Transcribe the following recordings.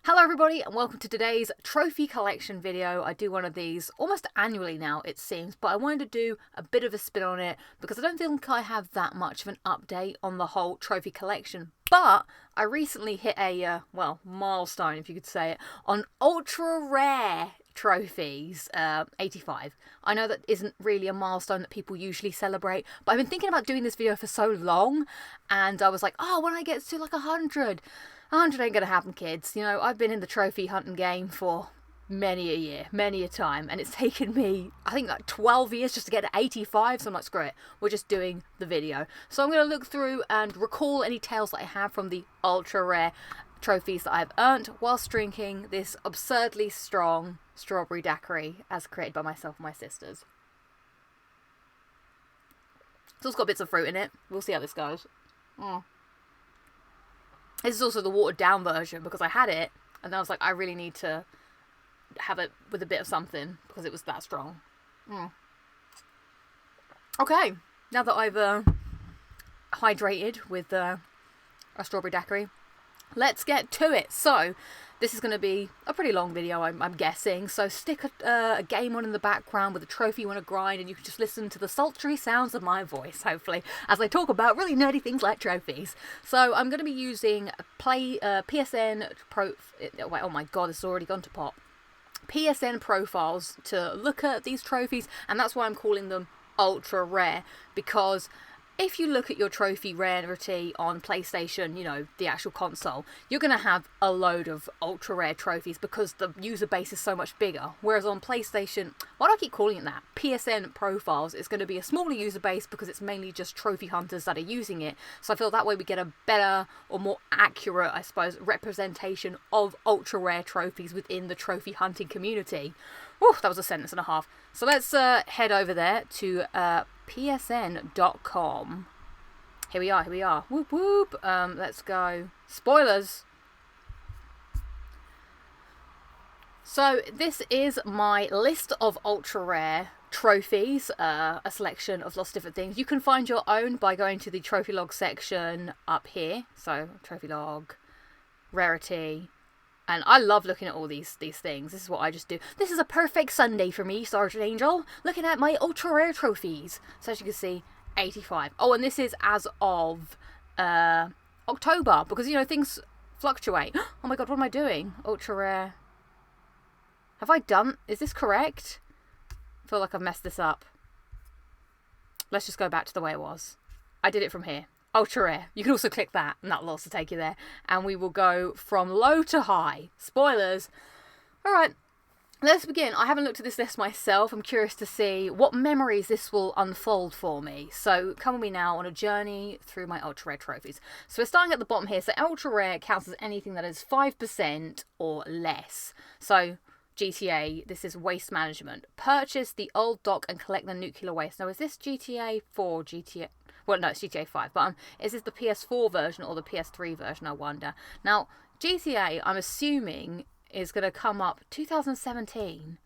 Hello everybody and welcome to today's trophy collection video. I do one of these almost annually now it seems, but I wanted to do a bit of a spin on it because I don't think I have that much of an update on the whole trophy collection. But I recently hit a, milestone if you could say it, on ultra rare trophies, 85. I know that isn't really a milestone that people usually celebrate, but I've been thinking about doing this video for so long and I was like, oh, when I get to like 100 ain't gonna happen, kids. You know, I've been in the trophy hunting game for many a year, many a time, and it's taken me, I think, like 12 years just to get to 85, so I'm like, screw it, we're just doing the video. So I'm gonna look through and recall any tales that I have from the ultra rare trophies that I've earned whilst drinking this absurdly strong strawberry daiquiri as created by myself and my sisters. So it's got bits of fruit in it. We'll see how this goes. This is also the watered down version because I had it and then I was like, I really need to have it with a bit of something because it was that strong. Okay, now that I've hydrated with a strawberry daiquiri, let's get to it. So this is going to be a pretty long video, I'm guessing, so stick a game on in the background with a trophy you want to grind and you can just listen to the sultry sounds of my voice, hopefully, as I talk about really nerdy things like trophies. So I'm going to be using PSN oh my god, it's already gone to pot. PSN Profiles to look at these trophies, and that's why I'm calling them ultra rare, because if you look at your trophy rarity on PlayStation, you know, the actual console, you're going to have a load of ultra rare trophies because the user base is so much bigger. Whereas on PlayStation, why do I keep calling it that? PSN Profiles is going to be a smaller user base because it's mainly just trophy hunters that are using it. So I feel that way we get a better or more accurate, I suppose, representation of ultra rare trophies within the trophy hunting community. Whew, that was a sentence and a half. So let's head over there to psn.com. Here we are. Whoop whoop. Let's go. Spoilers. So this is my list of ultra rare trophies, a selection of lots of different things. You can find your own by going to the trophy log section up here. So trophy log, rarity. And I love looking at all these things. This is what I just do. This is a perfect Sunday for me, Sergeant Angel, looking at my ultra rare trophies. So as you can see, 85. Oh, and this is as of October, because, you know, things fluctuate. Oh my god, what am I doing? Ultra rare. Have I done... Is this correct? I feel like I've messed this up. Let's just go back to the way it was. I did it from here. Ultra rare. You can also click that and that'll also take you there. And we will go from low to high. Spoilers. Alright, let's begin. I haven't looked at this list myself. I'm curious to see what memories this will unfold for me. So come with me now on a journey through my ultra rare trophies. So we're starting at the bottom here. So ultra rare counts as anything that is 5% or less. So GTA, this is waste management. Purchase the old dock and collect the nuclear waste. Now is this GTA 4, GTA... Well, no, it's GTA 5, but is this the PS4 version or the PS3 version, I wonder? Now, GTA, I'm assuming, is going to come up 2017.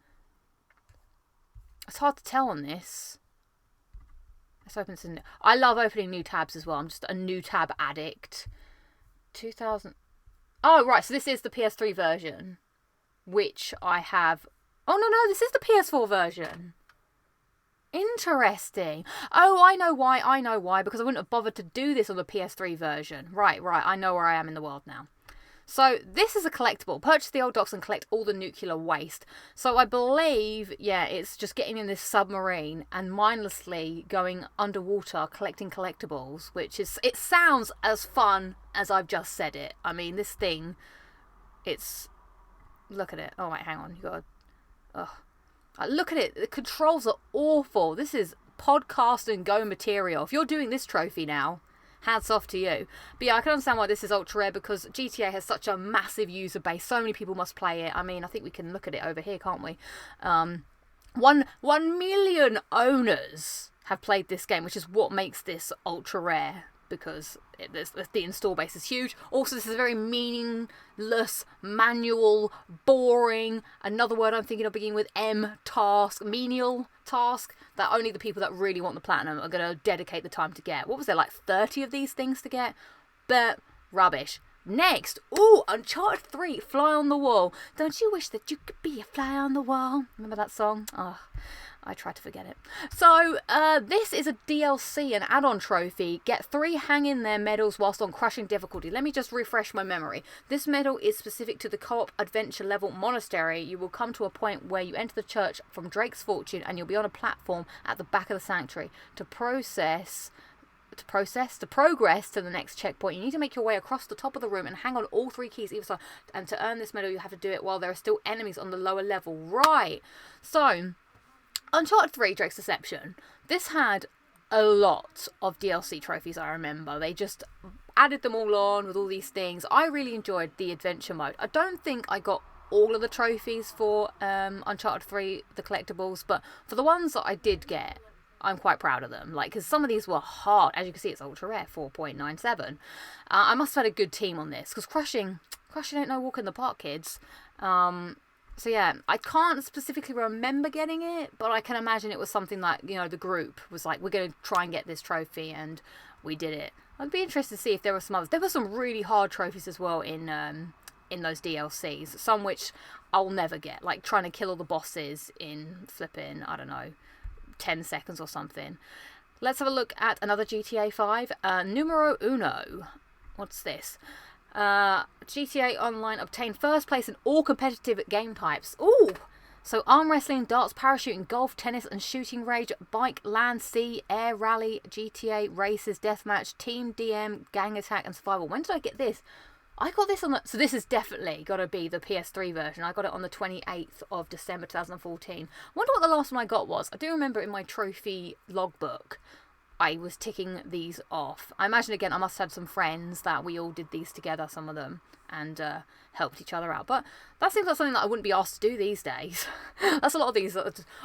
It's hard to tell on this. Let's open some... I love opening new tabs as well. I'm just a new tab addict. 2000... Oh, right, so this is the PS3 version, which I have... Oh, no, this is the PS4 version. Interesting. Oh, I know why, because I wouldn't have bothered to do this on the PS3 version. Right, I know where I am in the world now. So, this is a collectible. Purchase the old docks and collect all the nuclear waste. So, I believe, yeah, it's just getting in this submarine and mindlessly going underwater collecting collectibles, which is, it sounds as fun as I've just said it. I mean, this thing, it's, look at it. Oh, wait, hang on, you gotta, ugh. Look at it. The controls are awful. This is podcast and go material. If you're doing this trophy now, hats off to you. But yeah, I can understand why this is ultra rare because GTA has such a massive user base. So many people must play it. I mean, I think we can look at it over here, can't we? 1 million owners have played this game, which is what makes this ultra rare. Because the install base is huge. Also, this is a very meaningless, manual, boring, another word I'm thinking of beginning with M, task, menial task, that only the people that really want the platinum are going to dedicate the time to get. What was there, like 30 of these things to get? But rubbish. Next, ooh, Uncharted 3, Fly on the Wall. Don't you wish that you could be a fly on the wall? Remember that song? Oh, I tried to forget it. So, this is a DLC, an add-on trophy. Get 3 hang in there medals whilst on crushing difficulty. Let me just refresh my memory. This medal is specific to the co-op adventure level Monastery. You will come to a point where you enter the church from Drake's Fortune and you'll be on a platform at the back of the sanctuary. To progress to the next checkpoint, you need to make your way across the top of the room and hang on all 3 keys either side. And to earn this medal, you have to do it while there are still enemies on the lower level. Right. So, Uncharted 3, Drake's Deception. This had a lot of DLC trophies, I remember. They just added them all on with all these things. I really enjoyed the adventure mode. I don't think I got all of the trophies for Uncharted 3, the collectibles, but for the ones that I did get, I'm quite proud of them. Like, because some of these were hard. As you can see, it's ultra rare, 4.97. I must have had a good team on this, because crushing ain't no walk in the park, kids. So yeah, I can't specifically remember getting it, but I can imagine it was something like, you know, the group was like, we're going to try and get this trophy, and we did it. I'd be interested to see if there were some others. There were some really hard trophies as well in those DLCs, some which I'll never get, like trying to kill all the bosses in flipping, I don't know, 10 seconds or something. Let's have a look at another GTA 5. Numero uno. What's this? GTA Online obtained first place in all competitive game types. Ooh! So arm wrestling, darts, parachuting, golf, tennis and shooting range, bike, land, sea, air, rally, GTA, races, deathmatch, team, DM, gang attack and survival. When did I get this? I got this on the... So this is definitely got to be the PS3 version. I got it on the 28th of December 2014. I wonder what the last one I got was. I do remember in my trophy logbook, I was ticking these off. I imagine, again, I must have had some friends that we all did these together, some of them, and helped each other out. But that seems like something that I wouldn't be asked to do these days. That's a lot of these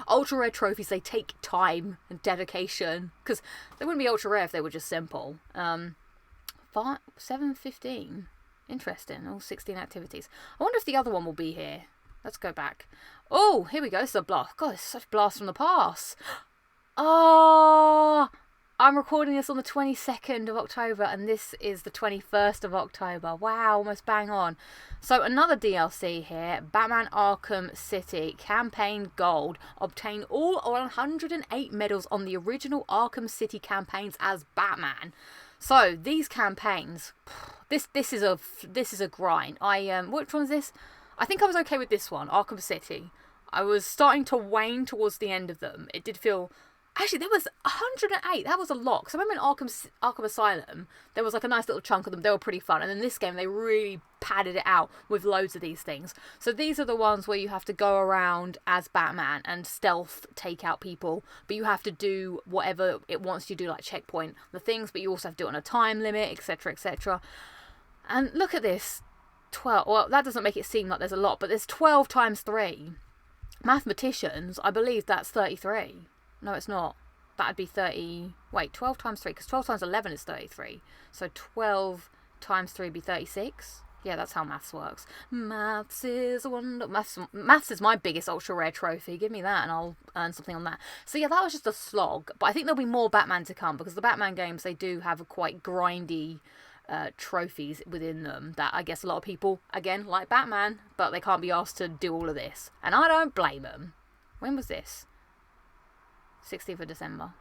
ultra rare trophies. They take time and dedication, because they wouldn't be ultra rare if they were just simple. 7:15. Interesting. All 16 activities. I wonder if the other one will be here. Let's go back. Oh, here we go. This is a blast. God, it's such a blast from the past. Oh, I'm recording this on the 22nd of October, and this is the 21st of October. Wow, almost bang on. So another DLC here, Batman Arkham City Campaign Gold. Obtain all 108 medals on the original Arkham City campaigns as Batman. So these campaigns, this is a grind. Which one is this? I think I was okay with this one, Arkham City. I was starting to wane towards the end of them. It did feel... Actually, there was 108. That was a lot. Because I remember in Arkham Asylum, there was like a nice little chunk of them. They were pretty fun. And in this game, they really padded it out with loads of these things. So these are the ones where you have to go around as Batman and stealth take out people. But you have to do whatever it wants you to do, like checkpoint the things. But you also have to do it on a time limit, etc., etc. And look at this. 12. Well, that doesn't make it seem like there's a lot. But there's 12 times 3. Mathematicians, I believe that's 33. No, it's not. That'd be 30... Wait, 12 times 3, because 12 times 11 is 33. So 12 times 3 would be 36. Yeah, that's how maths works. Maths is a wonder... Maths is my biggest ultra-rare trophy. Give me that and I'll earn something on that. So yeah, that was just a slog. But I think there'll be more Batman to come, because the Batman games, they do have a quite grindy... trophies within them that I guess a lot of people, again, like Batman, but they can't be asked to do all of this. And I don't blame them. When was this? 16th of December.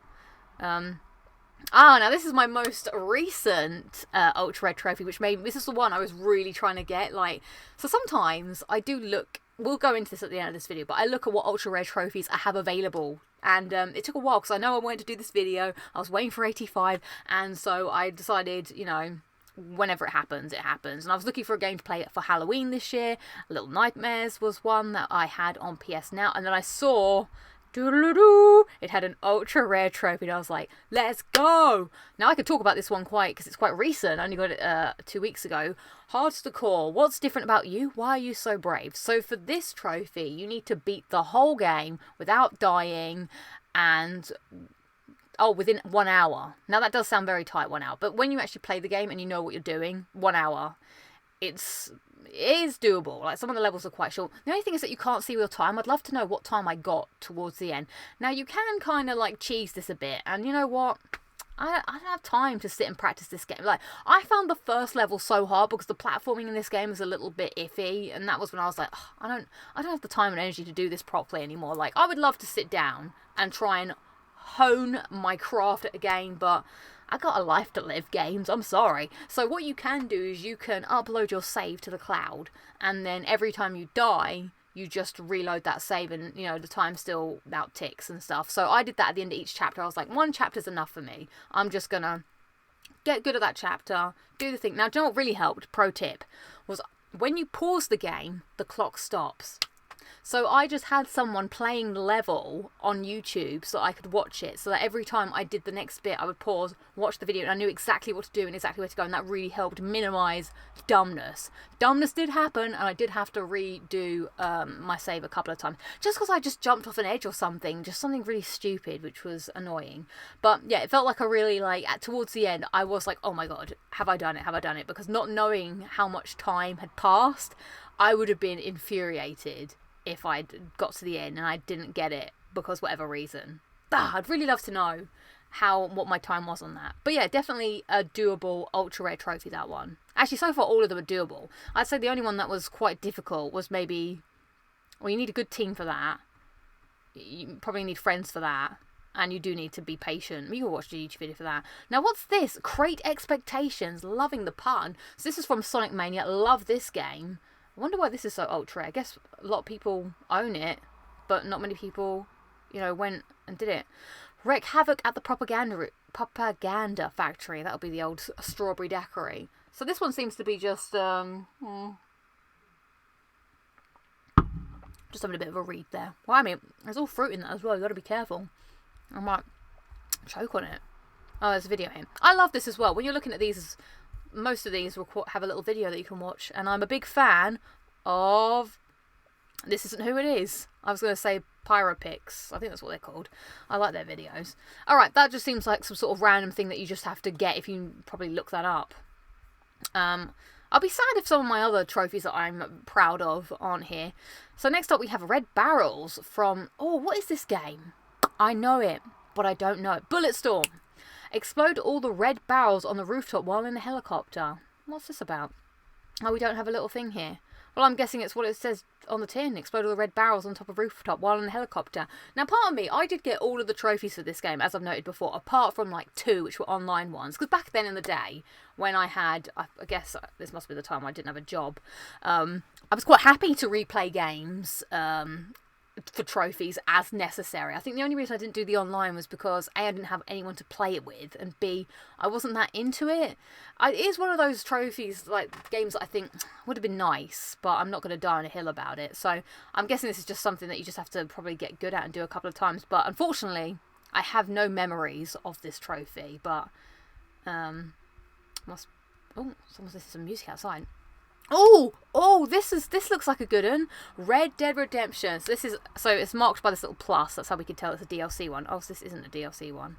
Now this is my most recent ultra rare trophy, which this is the one I was really trying to get. Like, so sometimes I do look, we'll go into this at the end of this video, but I look at what ultra rare trophies I have available. And it took a while, because I know I wanted to do this video. I was waiting for 85, and so I decided, you know, whenever it happens, it happens. And I was looking for a game to play for Halloween this year. Little Nightmares was one that I had on PS Now, and then I saw... it had an ultra rare trophy, and I was like, let's go. Now I could talk about this one because it's quite recent. I only got it 2 weeks ago. Hearts to Core. What's different about you? Why are you so brave? So for this trophy, you need to beat the whole game without dying, and within 1 hour. Now that does sound very tight, 1 hour, but when you actually play the game and you know what you're doing, 1 hour, it is doable. Like, some of the levels are quite short. The only thing is that you can't see real time. I'd love to know what time I got towards the end. Now you can kind of like cheese this a bit, and you know what, I don't have time to sit and practice this game. Like, I found the first level so hard because the platforming in this game is a little bit iffy, and that was when I was like, oh, I don't have the time and energy to do this properly anymore. Like, I would love to sit down and try and hone my craft at a game, but I got a life to live, games, I'm sorry. So what you can do is you can upload your save to the cloud, and then every time you die, you just reload that save, and you know the time still out ticks and stuff. So I did that at the end of each chapter. I was like, one chapter's enough for me. I'm just gonna get good at that chapter, do the thing. Now, do you know what really helped? Pro tip was when you pause the game, the clock stops. So I just had someone playing the level on YouTube so I could watch it, so that every time I did the next bit, I would pause, watch the video, and I knew exactly what to do and exactly where to go, and that really helped minimise dumbness. Dumbness did happen, and I did have to redo my save a couple of times, just because I just jumped off an edge or something, just something really stupid, which was annoying. But yeah, it felt like a really, like, towards the end, I was like, oh my god, have I done it, have I done it? Because not knowing how much time had passed, I would have been infuriated if I'd got to the end and I didn't get it because whatever reason. I'd really love to know what my time was on that. But yeah, definitely a doable ultra rare trophy, that one. Actually, so far all of them are doable. I'd say the only one that was quite difficult was maybe, well, you need a good team for that. You probably need friends for that. And you do need to be patient. You can watch the YouTube video for that. Now, what's this? Create Expectations. Loving the pun. So this is from Sonic Mania. Love this game. I wonder why this is so ultra rare. I guess a lot of people own it, but not many people, you know, went and did it. Wreak havoc at the propaganda factory. That'll be the old strawberry daiquiri. So this one seems to be just having a bit of a read there. Well, I mean, there's all fruit in that as well. You got to be careful. I might choke on it. Oh, there's a video here. I love this as well. When you're looking at these, most of these will have a little video that you can watch, and I'm a big fan of, this isn't who it is, I was going to say Pyropix, I think that's what they're called. I like their videos. Alright, that just seems like some sort of random thing that you just have to get if you probably look that up. I'll be sad if some of my other trophies that I'm proud of aren't here. So next up we have Red Barrels from, oh, what is this game? I know it, but I don't know it. Bulletstorm. Explode all the red barrels on the rooftop while in a helicopter. What's this about? Oh, we don't have a little thing here. Well, I'm guessing it's what it says on the tin. Explode all the red barrels on top of a rooftop while in a helicopter. Now, part of me, I did get all of the trophies for this game, as I've noted before, apart from like 2, which were online ones. Because back then in the day, when I had, I guess this must be the time I didn't have a job, I was quite happy to replay games for trophies as necessary. I think the only reason I didn't do the online was because A, I didn't have anyone to play it with, and B, I wasn't that into it. It is one of those trophies, like games that I think would have been nice, but I'm not going to die on a hill about it. So I'm guessing this is just something that you just have to probably get good at and do a couple of times. But unfortunately, I have no memories of this trophy. But someone's listening to some music outside. Oh, this looks like a good one. Red Dead Redemption. So it's marked by this little plus. That's how we can tell it's a DLC one. Oh, so this isn't a DLC one.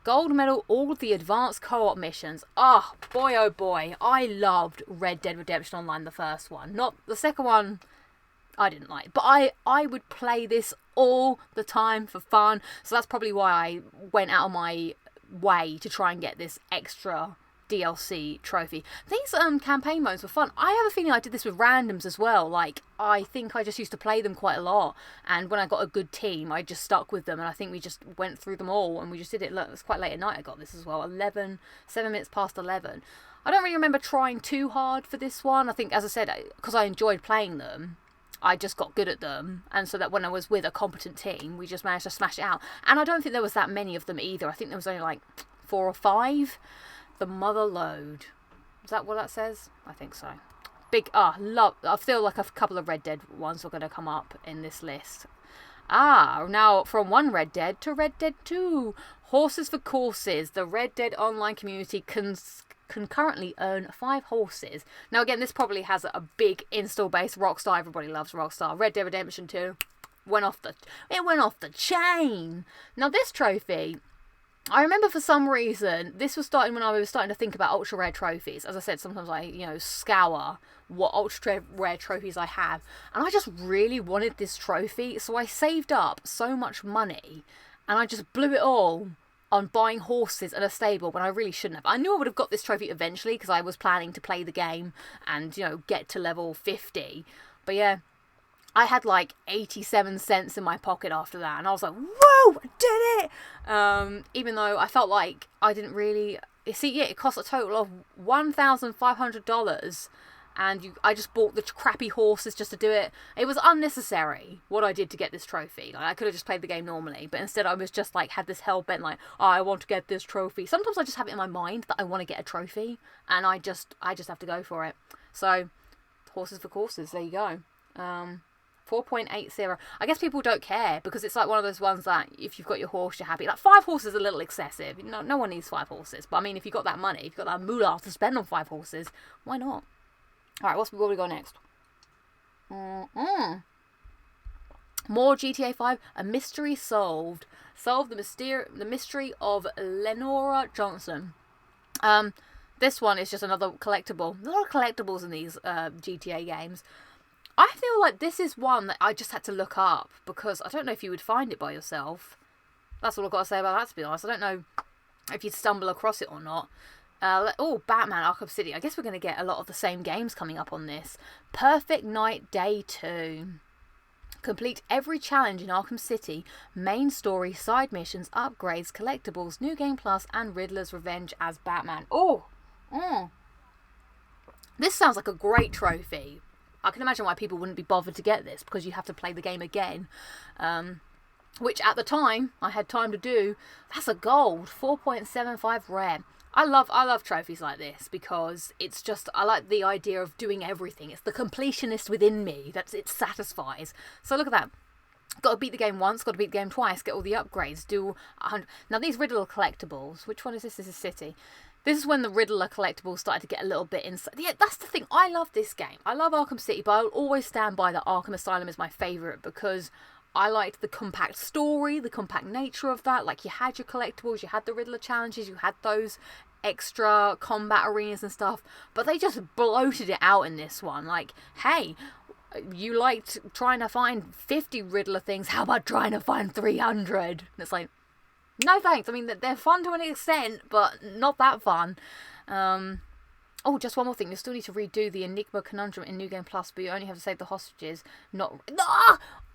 Gold medal, all of the advanced co-op missions. Oh boy, I loved Red Dead Redemption Online, the first one. Not the second one, I didn't like. But I would play this all the time for fun. So that's probably why I went out of my way to try and get this extra DLC trophy. These campaign modes were fun. I have a feeling I did this with randoms as well. Like, I think I just used to play them quite a lot, and when I got a good team I just stuck with them, and I think we just went through them all and we just did it. Look, it's quite late at night I got this as well. 7 minutes past 11. I don't really remember trying too hard for this one. I think, as I said, because I enjoyed playing them, I just got good at them, and so that when I was with a competent team we just managed to smash it out. And I don't think there was that many of them either. I think there was only like 4 or 5. The Mother Lode. Is that what that says? I think so. Love. I feel like a couple of Red Dead ones are going to come up in this list. Now from one Red Dead to Red Dead 2. Horses for courses. The Red Dead online community can currently earn 5 horses. Now again, this probably has a big install base. Rockstar, everybody loves Rockstar. Red Dead Redemption 2 went off the chain. Now this trophy, I remember for some reason, this was starting when I was starting to think about ultra rare trophies. As I said, sometimes I, scour what ultra rare trophies I have. And I just really wanted this trophy. So I saved up so much money and I just blew it all on buying horses and a stable when I really shouldn't have. I knew I would have got this trophy eventually because I was planning to play the game and, you know, get to level 50. But yeah, I had like 87 cents in my pocket after that, and I was like, whoa, I did it! Even though I felt like I didn't really... See, yeah, it cost a total of $1,500, and I just bought the crappy horses just to do it. It was unnecessary what I did to get this trophy. Like, I could have just played the game normally, but instead I was just like, had this hell-bent like, oh, I want to get this trophy. Sometimes I just have it in my mind that I want to get a trophy, and I just have to go for it. So, horses for courses, there you go. 4.80. I guess people don't care because it's like one of those ones that if you've got your horse, you're happy. Like 5 horses is a little excessive. No one needs 5 horses. But I mean, if you've got that money, if you've got that moolah to spend on 5 horses, why not? Alright, where we go next? More GTA 5. A mystery solved. Solve the mystery of Lenora Johnson. This one is just another collectible. There's a lot of collectibles in these GTA games. I feel like this is one that I just had to look up because I don't know if you would find it by yourself. That's all I've got to say about that, to be honest. I don't know if you'd stumble across it or not. Batman Arkham City. I guess we're going to get a lot of the same games coming up on this. Perfect Night Day 2. Complete every challenge in Arkham City. Main story, side missions, upgrades, collectibles, New Game Plus, and Riddler's Revenge as Batman. This sounds like a great trophy. I can imagine why people wouldn't be bothered to get this because you have to play the game again. Which at the time, I had time to do. That's a gold. 4.75 rare. I love trophies like this because it's just, I like the idea of doing everything. It's the completionist within me that it satisfies. So look at that. Got to beat the game once, got to beat the game twice, get all the upgrades, do 100. Now these Riddler collectibles, which one is this? This is City. This is when the Riddler collectibles started to get a little bit inside. Yeah, that's the thing. I love this game. I love Arkham City, but I'll always stand by that Arkham Asylum is my favourite because I liked the compact story, the compact nature of that. Like, you had your collectibles, you had the Riddler challenges, you had those extra combat arenas and stuff, but they just bloated it out in this one. Like, hey, you liked trying to find 50 Riddler things, how about trying to find 300? And it's like, no thanks. I mean, they're fun to an extent, but not that fun. Just one more thing. You still need to redo the Enigma Conundrum in New Game Plus, but you only have to save the hostages.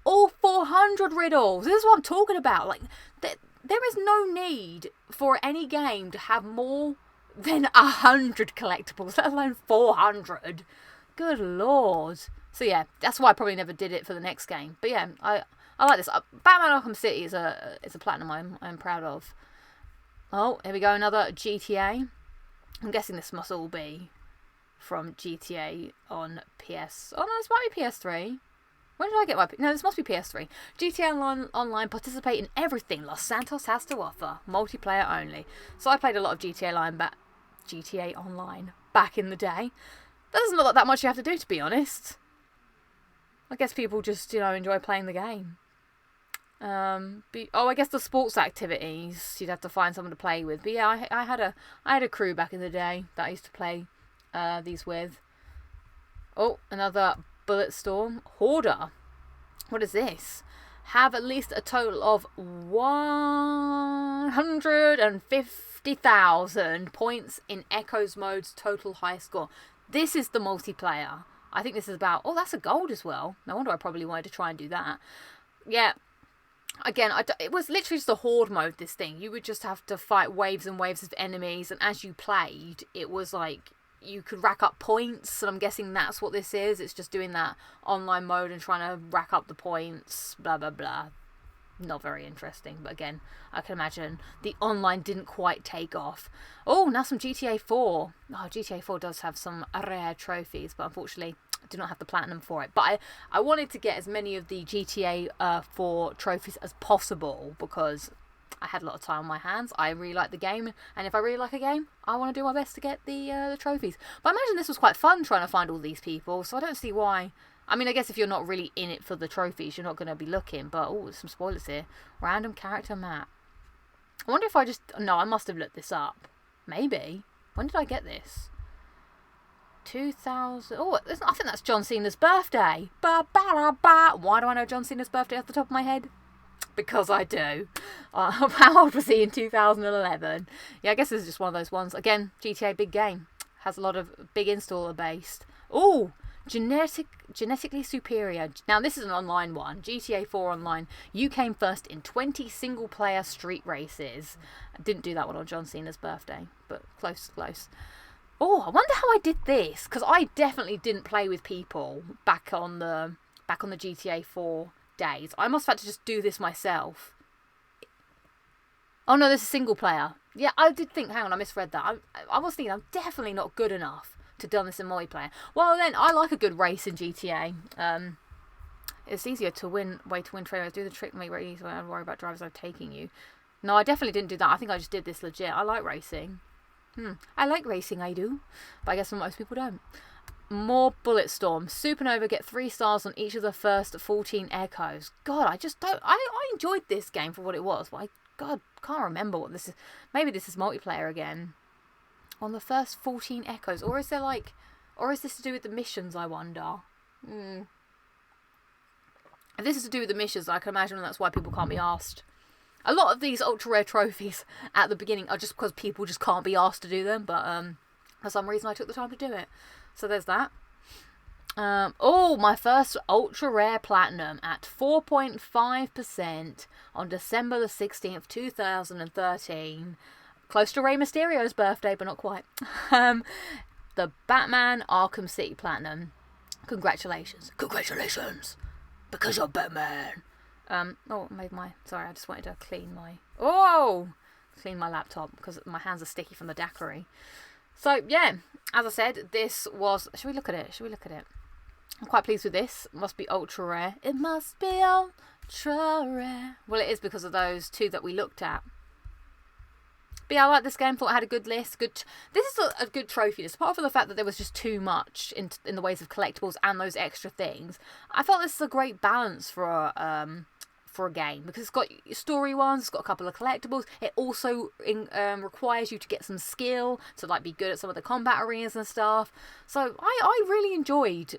All 400 riddles. This is what I'm talking about. Like, there is no need for any game to have more than 100 collectibles, let alone 400. Good lord. So yeah, that's why I probably never did it for the next game. But yeah, I like this. Batman Arkham City is a platinum I'm proud of. Oh, here we go, another GTA. I'm guessing this must all be from GTA on PS. Oh no, this might be PS3. When did I get my... No, this must be PS3. GTA Online, participate in everything Los Santos has to offer. Multiplayer only. So I played a lot of GTA Online back in the day. That doesn't look like that much you have to do, to be honest. I guess people just, enjoy playing the game. I guess the sports activities, you'd have to find someone to play with. But yeah, I had a crew back in the day that I used to play these with. Oh, another Bulletstorm. Hoarder. What is this? Have at least a total of 150,000 points in Echoes mode's total high score. This is the multiplayer. I think this is about... Oh, that's a gold as well. No wonder I probably wanted to try and do that. Yeah. Again, it was literally just a horde mode, this thing. You would just have to fight waves and waves of enemies. And as you played, it was like... You could rack up points, and I'm guessing that's what this is. It's just doing that online mode and trying to rack up the points, blah, blah, blah. Not very interesting, but again, I can imagine the online didn't quite take off. Oh, now some GTA 4. Oh, GTA 4 does have some rare trophies, but unfortunately, I do not have the platinum for it. But I wanted to get as many of the GTA 4 trophies as possible, because I had a lot of time on my hands. I really like the game, and if I really like a game, I want to do my best to get the trophies. But I imagine this was quite fun trying to find all these people, so I don't see why. I mean, I guess if you're not really in it for the trophies, you're not going to be looking, but oh, there's some spoilers here. Random character map. I wonder if I just... No, I must have looked this up. Maybe. When did I get this? 2000... Oh, I think that's John Cena's birthday. Why do I know John Cena's birthday off the top of my head? But because I do. How old was he in 2011? Yeah, I guess this is just one of those ones. Again, GTA, big game. Has a lot of big installer base. Ooh, genetically superior. Now, this is an online one. GTA 4 Online. You came first in 20 single-player street races. I didn't do that one on John Cena's birthday, but close. Oh, I wonder how I did this, because I definitely didn't play with people back on the GTA 4 days. I must have had to just do this myself. Oh no, this is single player. Yeah, I did think, hang on, I misread that. I was thinking I'm definitely not good enough to done this in multiplayer. Well then, I like a good race in GTA. It's easier to win trailers. Do the trick, make it easier. I don't worry about drivers overtaking you. No, I definitely didn't do that. I think I just did this legit. I like racing. I like racing, I do. But I guess most people don't. More Bulletstorm. Supernova get 3 stars on each of the first 14 echoes. God, I just don't... I enjoyed this game for what it was. But God, can't remember what this is. Maybe this is multiplayer again. On the first 14 echoes. Or is there like... Or is this to do with the missions, I wonder? If this is to do with the missions, I can imagine that's why people can't be asked. A lot of these ultra rare trophies at the beginning are just because people just can't be asked to do them. But for some reason I took the time to do it. So there's that. My first ultra rare platinum at 4.5% on December the 16th, 2013. Close to Rey Mysterio's birthday, but not quite. The Batman Arkham City platinum. Congratulations. Because you're Batman. Sorry, I just wanted to clean my laptop because my hands are sticky from the daiquiri. So, yeah, as I said, this was... Should we look at it? I'm quite pleased with this. It must be ultra rare. It must be ultra rare. Well, it is because of those two that we looked at. But yeah, I like this game. Thought I had a good list. This is a good trophy list. Apart from the fact that there was just too much in the ways of collectibles and those extra things, I felt this is a great balance for a game, because it's got story ones, it's got a couple of collectibles. It also requires you to get some skill to like be good at some of the combat arenas and stuff. So I really enjoyed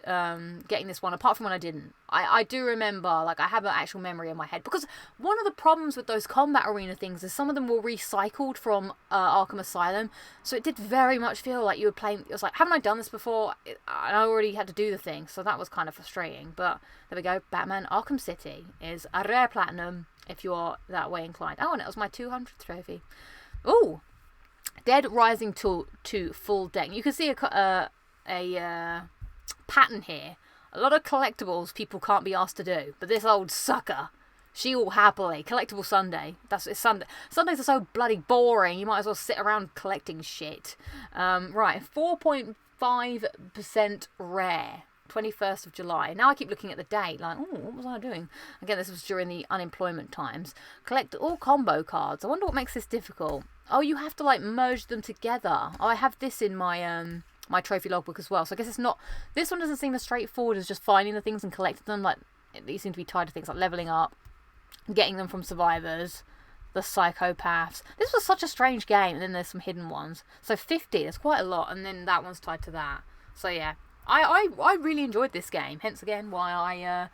getting this one, apart from when I didn't. I do remember, like, I have an actual memory in my head, because one of the problems with those combat arena things is some of them were recycled from Arkham Asylum, so it did very much feel like you were playing. It was like, haven't I done this before? I already had to do the thing, so that was kind of frustrating. But there we go. Batman Arkham City is a rare platinum if you are that way inclined. Oh, and it was my 200th trophy. Oh, Dead Rising 2 full deck. You can see a pattern here. A lot of collectibles people can't be asked to do, but this old sucker, she will happily. Collectible Sunday. It's Sunday. Sundays are so bloody boring. You might as well sit around collecting shit. Right, 4.5% rare. 21st of July. Now I keep looking at the date, like, oh, what was I doing? Again, this was during the unemployment times. Collect all combo cards. I wonder what makes this difficult. Oh, you have to like merge them together. Oh, I have this in my my trophy logbook as well. So I guess it's not. This one doesn't seem as straightforward as just finding the things and collecting them. Like, these seem to be tied to things like leveling up, getting them from survivors, the psychopaths. This was such a strange game, and then there's some hidden ones. So 50, there's quite a lot, and then that one's tied to that. So yeah. I really enjoyed this game, hence again why I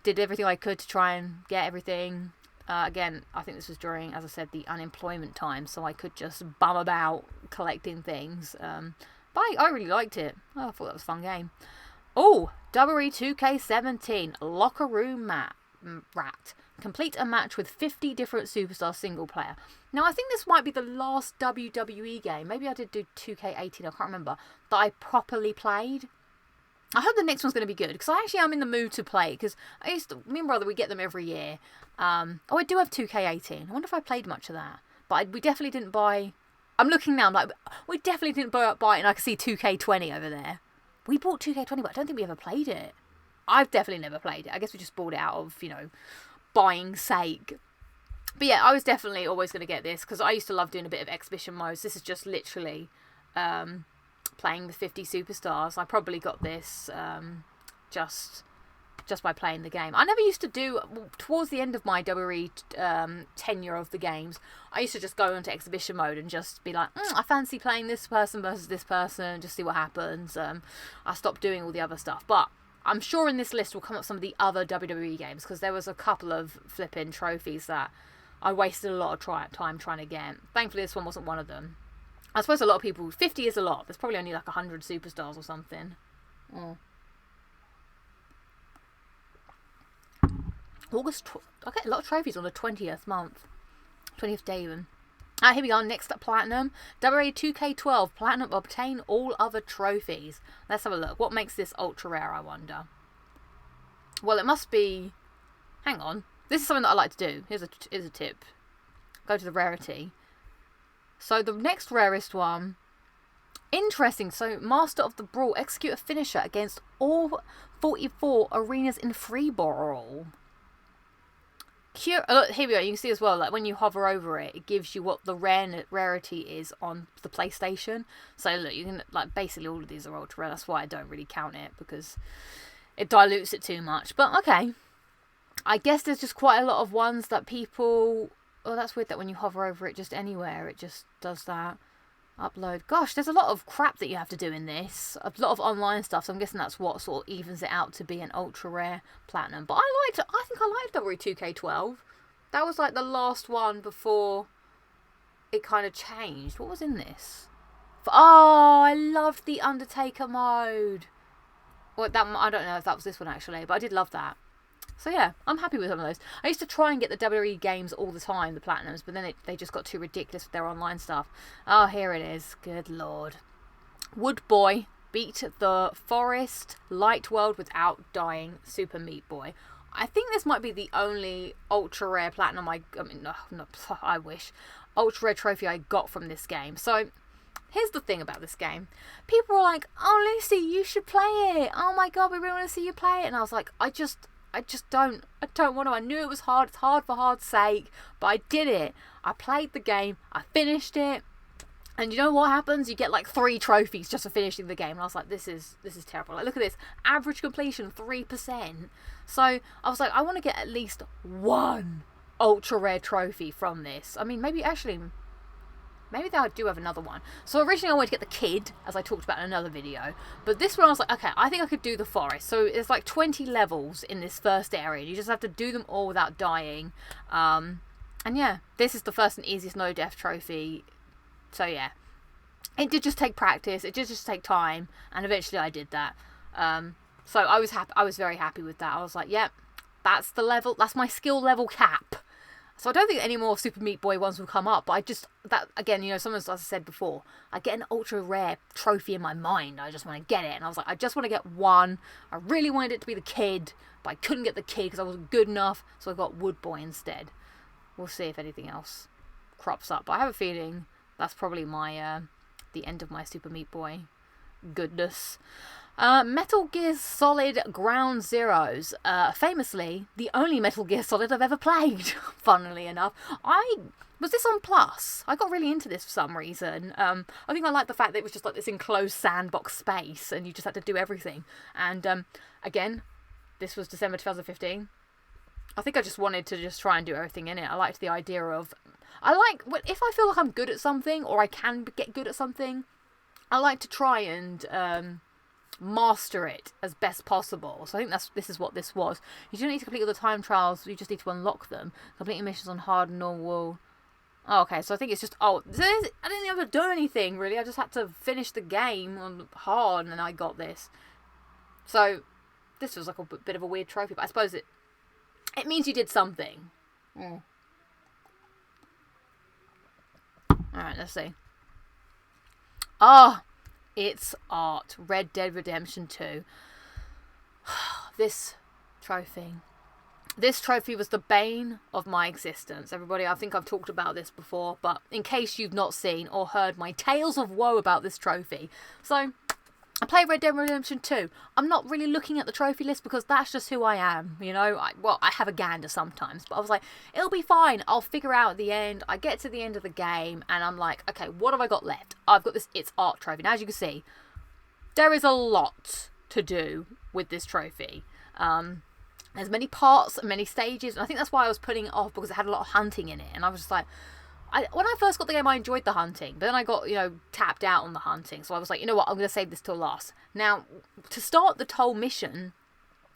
did everything I could to try and get everything. Again, I think this was during, as I said, the unemployment time, so I could just bum about collecting things. But I really liked it. I thought that was a fun game. Oh, WWE 2K17 Locker Room Rat. Complete a match with 50 different superstar single player. Now, I think this might be the last WWE game. Maybe I did do 2K18, I can't remember. That I properly played. I hope the next one's going to be good, because I actually am in the mood to play. Because me and brother, we get them every year. I do have 2K18. I wonder if I played much of that. But we definitely didn't buy... I'm looking now, I'm like, we definitely didn't buy it, and I can see 2K20 over there. We bought 2K20, but I don't think we ever played it. I've definitely never played it. I guess we just bought it out of, buying sake. But yeah, I was definitely always going to get this, because I used to love doing a bit of exhibition modes. This is just literally playing the 50 superstars. I probably got this just by playing the game. I never used to do, towards the end of my WWE tenure of the games, I used to just go into exhibition mode and just be like, I fancy playing this person versus this person, just see what happens. I stopped doing all the other stuff. But I'm sure in this list will come up some of the other WWE games, because there was a couple of flipping trophies that I wasted a lot of time trying to get. Thankfully, this one wasn't one of them. I suppose a lot of people, 50 is a lot. There's probably only like 100 superstars or something. Oh. I get a lot of trophies on the 20th month. 20th day even. Here we go, next up, Platinum. WWE 2K12, Platinum, obtain all other trophies. Let's have a look. What makes this ultra rare, I wonder? Well, it must be... Hang on. This is something that I like to do. Here's a tip. Go to the rarity. So the next rarest one... Interesting. So, Master of the Brawl. Execute a finisher against all 44 arenas in free brawl. Look, here we go. You can see as well, like when you hover over it, it gives you what the rarity is on the PlayStation. So look, you can, like, basically all of these are ultra rare. That's why I don't really count it, because it dilutes it too much. But okay, I guess there's just quite a lot of ones that people... Oh, that's weird that when you hover over it just anywhere, it just does that. Upload. Gosh, there's a lot of crap that you have to do in this. A lot of online stuff, so I'm guessing that's what sort of evens it out to be an ultra rare platinum. But I think I liked WWE 2K12. That was like the last one before it kind of changed. What was in this? Oh, I loved the Undertaker mode. Well, I don't know if that was this one actually, but I did love that. So yeah, I'm happy with some of those. I used to try and get the WWE games all the time, the Platinums, but then they just got too ridiculous with their online stuff. Oh, here it is. Good lord. Wood Boy beat the Forest Light World without dying. Super Meat Boy. I think this might be the only ultra rare Platinum I wish. Ultra rare trophy I got from this game. So... Here's the thing about this game. People were like, oh, Lucy, you should play it. Oh my god, we really want to see you play it. And I was like, I don't want to. I knew it was hard. It's hard for hard's sake. But I did it. I played the game. I finished it. And you know what happens? You get like 3 trophies just for finishing the game. And I was like, this is terrible. Like, look at this. Average completion, 3%. So I was like, I want to get at least one ultra rare trophy from this. I mean, maybe I do have another one. So originally I wanted to get the kid, as I talked about in another video. But this one I was like, okay, I think I could do the forest. So it's like 20 levels in this first area. You just have to do them all without dying. And yeah, this is the first and easiest no death trophy. So yeah, it did just take practice. It did just take time. And eventually I did that. So I was happy. I was very happy with that. I was like, yep, that's the level. That's my skill level cap. So I don't think any more Super Meat Boy ones will come up, but again, you know, sometimes, as I said before, I get an ultra rare trophy in my mind. I just want to get it. And I was like, I just want to get one. I really wanted it to be the kid, but I couldn't get the kid because I wasn't good enough. So I got Wood Boy instead. We'll see if anything else crops up. But I have a feeling that's probably the end of my Super Meat Boy goodness. Metal Gear Solid Ground Zeroes. Famously, the only Metal Gear Solid I've ever played, funnily enough. Was this on Plus? I got really into this for some reason. I think I liked the fact that it was just like this enclosed sandbox space and you just had to do everything. And again, this was December 2015. I think I just wanted to just try and do everything in it. I liked the idea of... if I feel like I'm good at something or I can get good at something, I like to try and... master it as best possible. So I think this is what this was. You don't need to complete all the time trials, you just need to unlock them. Completing missions on hard and normal. Oh, okay, so I think it's just... I didn't have to do anything, really. I just had to finish the game on hard, and then I got this. So, this was like a bit of a weird trophy, but I suppose it means you did something. Alright, let's see. It's art. Red Dead Redemption 2. This trophy was the bane of my existence. Everybody, I think I've talked about this before, but in case you've not seen or heard my tales of woe about this trophy. So, I play Red Dead Redemption 2. I'm not really looking at the trophy list because that's just who I am, you know. I have a gander sometimes, but I was like, it'll be fine. I'll figure out at the end. I get to the end of the game, and I'm like, okay, what have I got left? I've got this It's Art trophy. Now, as you can see, there is a lot to do with this trophy. There's many parts and many stages, and I think that's why I was putting it off, because it had a lot of hunting in it, and I was just like... when I first got the game, I enjoyed the hunting, but then I got, tapped out on the hunting. So I was like, you know what, I'm going to save this till last. Now, to start the whole mission,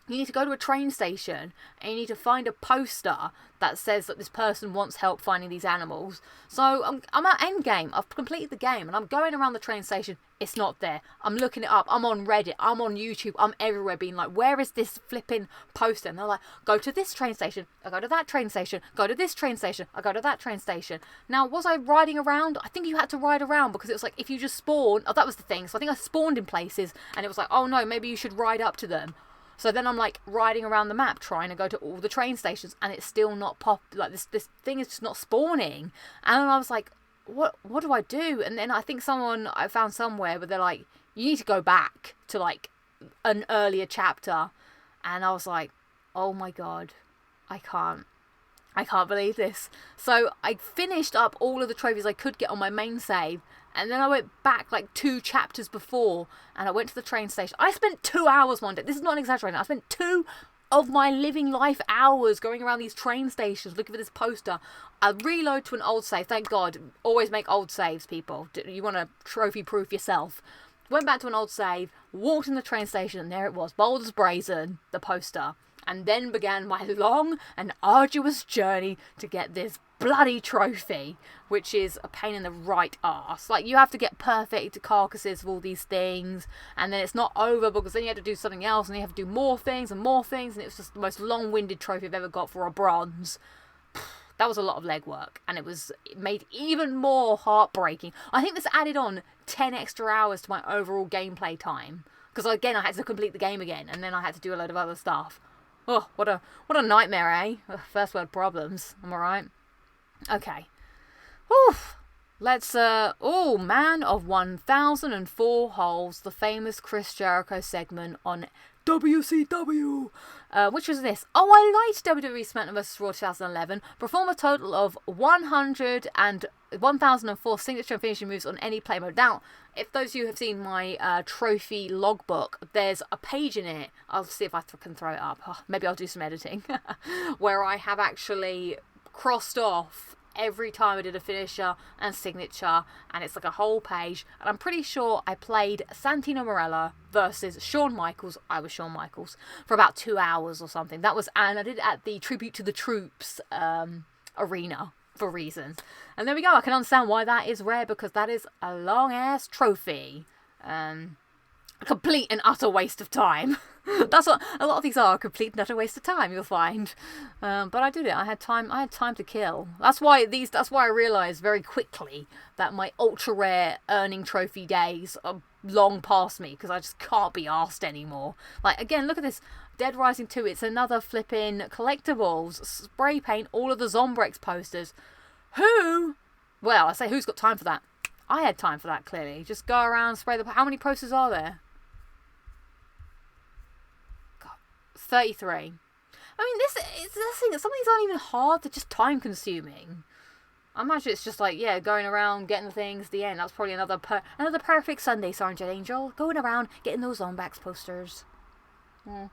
you need to go to a train station and you need to find a poster that says that this person wants help finding these animals. So I'm at endgame. I've completed the game and I'm going around the train station. It's not there. I'm looking it up. I'm on Reddit. I'm on YouTube. I'm everywhere being like, where is this flipping poster? And they're like, go to this train station. I go to that train station. Go to this train station. I go to that train station. Now, was I riding around? I think you had to ride around because it was like, if you just spawn, oh, that was the thing. So I think I spawned in places and it was like, oh no, maybe you should ride up to them. So then I'm like riding around the map trying to go to all the train stations and it's still not like this thing is just not spawning. And I was like, what do I do? And then I think I found somewhere where they're like, you need to go back to like an earlier chapter. And I was like, oh my God, I can't believe this. So I finished up all of the trophies I could get on my main save. And then I went back like 2 chapters before and I went to the train station. I spent 2 hours one day. This is not an exaggeration. I spent 2 of my living life hours going around these train stations looking for this poster. I reload to an old save. Thank God. Always make old saves, people. You want to trophy proof yourself. Went back to an old save, walked in the train station, and there it was. Bold as brazen, the poster. And then began my long and arduous journey to get this bloody trophy, which is a pain in the right arse. Like, you have to get perfect carcasses of all these things, and then it's not over because then you have to do something else, and you have to do more things, and it was just the most long-winded trophy I've ever got for a bronze. That was a lot of legwork, and it made even more heartbreaking. I think this added on 10 extra hours to my overall gameplay time, because again, I had to complete the game again, and then I had to do a load of other stuff. Oh, what a nightmare, eh? First world problems. Am I right? Okay. Oof. Let's, Man of 1004 Holes, the famous Chris Jericho segment on WCW. Which was this. Oh, I liked WWE SmackDown vs. Raw 2011. Perform a total of 1004 signature and finishing moves on any play mode. Now, if those of you have seen my trophy logbook, there's a page in it. I'll see if I can throw it up. Oh, maybe I'll do some editing. Where I have actually crossed off every time I did a finisher and signature, and it's like a whole page, and I'm pretty sure I played Santino Marella versus Shawn Michaels. I was Shawn Michaels for about 2 hours or something. And I did it at the Tribute to the Troops arena for reasons. And there we go. I can understand why that is rare, because that is a long ass trophy. A complete and utter waste of time. That's what a lot of these are, a complete and utter waste of time, you'll find. But I did it. I had time to kill. That's why I realised very quickly that my ultra rare earning trophy days are long past me, because I just can't be arsed anymore. Like, again, look at this. Dead Rising 2, it's another flipping collectibles. Spray paint all of the Zombrex posters. Well, I say, who's got time for that? I had time for that, clearly. Just go around, how many posters are there? 33. I mean, this is the thing. Some of these aren't even hard. They're just time consuming. I imagine it's just like, yeah, going around, getting the things, the end. That's probably another perfect Sunday, Sergeant Angel. Going around, getting those Zombax posters. WWE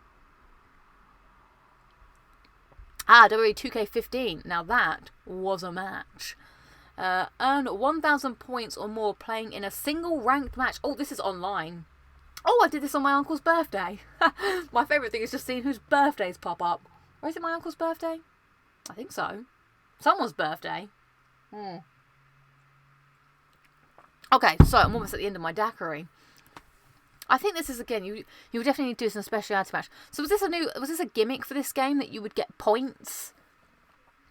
2K15. Now that was a match. Earn 1,000 points or more playing in a single ranked match. Oh, this is online. Oh, I did this on my uncle's birthday. My favourite thing is just seeing whose birthdays pop up. Or is it my uncle's birthday? I think so. Someone's birthday. Okay, so I'm almost at the end of my daiquiri. I think this is, again, you would definitely need to do this in a speciality match. So was this a gimmick for this game that you would get points?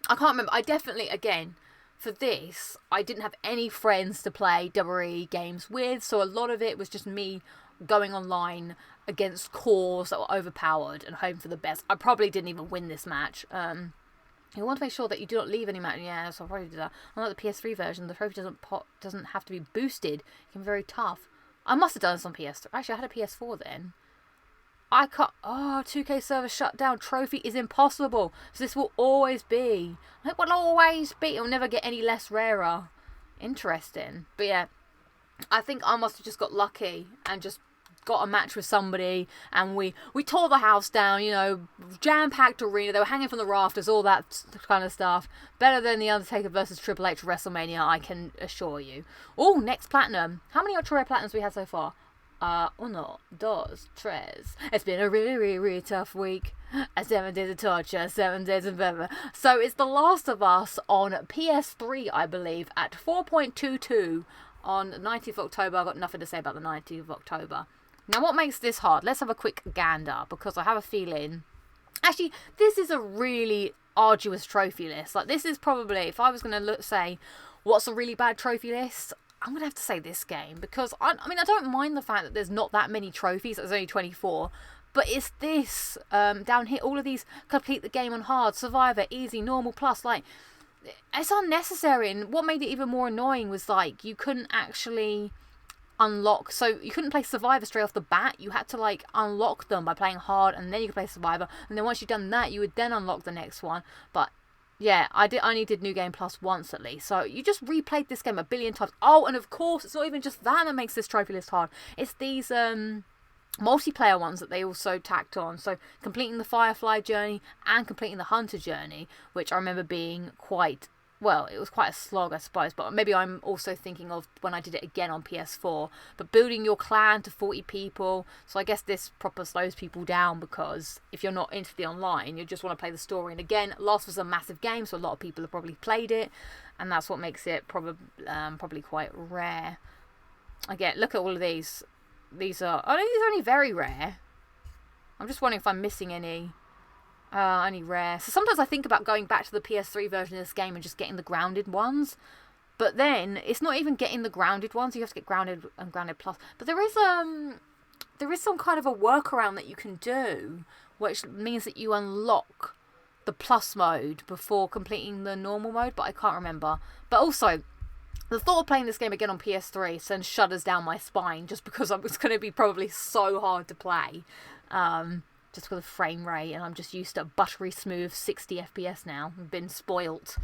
I can't remember. I definitely, again, for this, I didn't have any friends to play WWE games with, so a lot of it was just me going online against cores that were overpowered and hoping for the best. I probably didn't even win this match. You want to make sure that you do not leave any match. Yeah, so I'll probably do that. Unlike the PS3 version, the trophy doesn't have to be boosted. It can be very tough. I must have done this on PS3. Actually, I had a PS4 then. I can't... Oh, 2K server shut down. Trophy is impossible. So this will always be. It will always be. It'll never get any less rarer. Interesting. But yeah, I think I must have just got lucky and just got a match with somebody, and we tore the house down, you know, jam-packed arena. They were hanging from the rafters, all that kind of stuff. Better than The Undertaker versus Triple H WrestleMania, I can assure you. Oh, next platinum. How many Ultra Rare Platinums we had so far? Uno, dos, tres. It's been a really, really, really tough week. 7 days of torture, 7 days of forever. So it's The Last of Us on PS3, I believe, at 4.22 on 19th of October. I've got nothing to say about the 19th of October. Now, what makes this hard? Let's have a quick gander, because I have a feeling... Actually, this is a really arduous trophy list. Like, this is probably, if I was going to say, what's a really bad trophy list... I'm going to have to say this game, because I mean, I don't mind the fact that there's not that many trophies, there's only 24, but it's this, down here, all of these, complete the game on hard, survivor, easy, normal, plus, like, it's unnecessary, and what made it even more annoying was, like, you couldn't actually unlock, so you couldn't play survivor straight off the bat, you had to, like, unlock them by playing hard, and then you could play survivor, and then once you'd done that, you would then unlock the next one, but... Yeah, I only did New Game Plus once at least. So you just replayed this game a billion times. Oh, and of course, it's not even just that makes this trophy list hard. It's these multiplayer ones that they also tacked on. So completing the Firefly journey and completing the Hunter journey, which I remember being quite... Well, it was quite a slog, I suppose, but maybe I'm also thinking of when I did it again on PS4. But building your clan to 40 people, so I guess this proper slows people down, because if you're not into the online, you just want to play the story. And again, Lost was a massive game, so a lot of people have probably played it, and that's what makes it probably quite rare. Again, look at all of these. These are only very rare. I'm just wondering if I'm missing any... only rare. So sometimes I think about going back to the PS3 version of this game and just getting the grounded ones. But then, it's not even getting the grounded ones. You have to get grounded and grounded plus. But there is some kind of a workaround that you can do, which means that you unlock the plus mode before completing the normal mode. But I can't remember. But also, the thought of playing this game again on PS3 sends shudders down my spine, just because it's going to be probably so hard to play. Just with a frame rate, and I'm just used to buttery smooth 60 FPS now. I've been spoilt.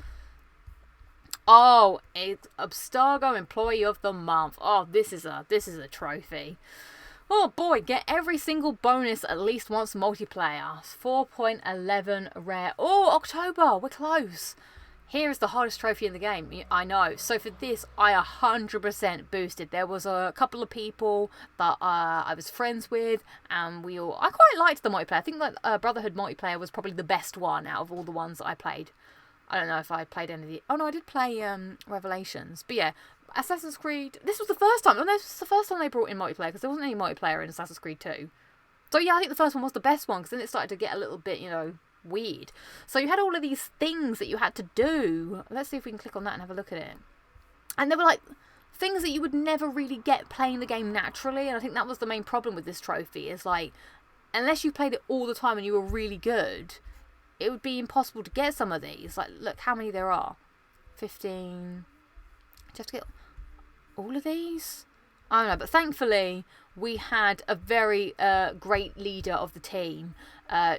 Oh, it's Abstergo Employee of the Month. Oh, this is a trophy. Oh boy, get every single bonus at least once multiplayer. 4.11 rare. Oh, October, we're close. Here is the hardest trophy in the game. I know. So for this, I 100% boosted. There was a couple of people that I was friends with, and I quite liked the multiplayer. I think that Brotherhood multiplayer was probably the best one out of all the ones that I played. I don't know if I played any of the... Oh no, I did play Revelations. But yeah, Assassin's Creed... This was the first time. Oh, no, this was the first time they brought in multiplayer, because there wasn't any multiplayer in Assassin's Creed 2. So yeah, I think the first one was the best one, because then it started to get a little bit, weird. So you had all of these things that you had to do. Let's see if we can click on that and have a look at it. And they were like things that you would never really get playing the game naturally, and I think that was the main problem with this trophy, is like, unless you played it all the time and you were really good, it would be impossible to get some of these. Like, look how many there are. 15. Do you have to get all of these? I don't know, but thankfully we had a very great leader of the team.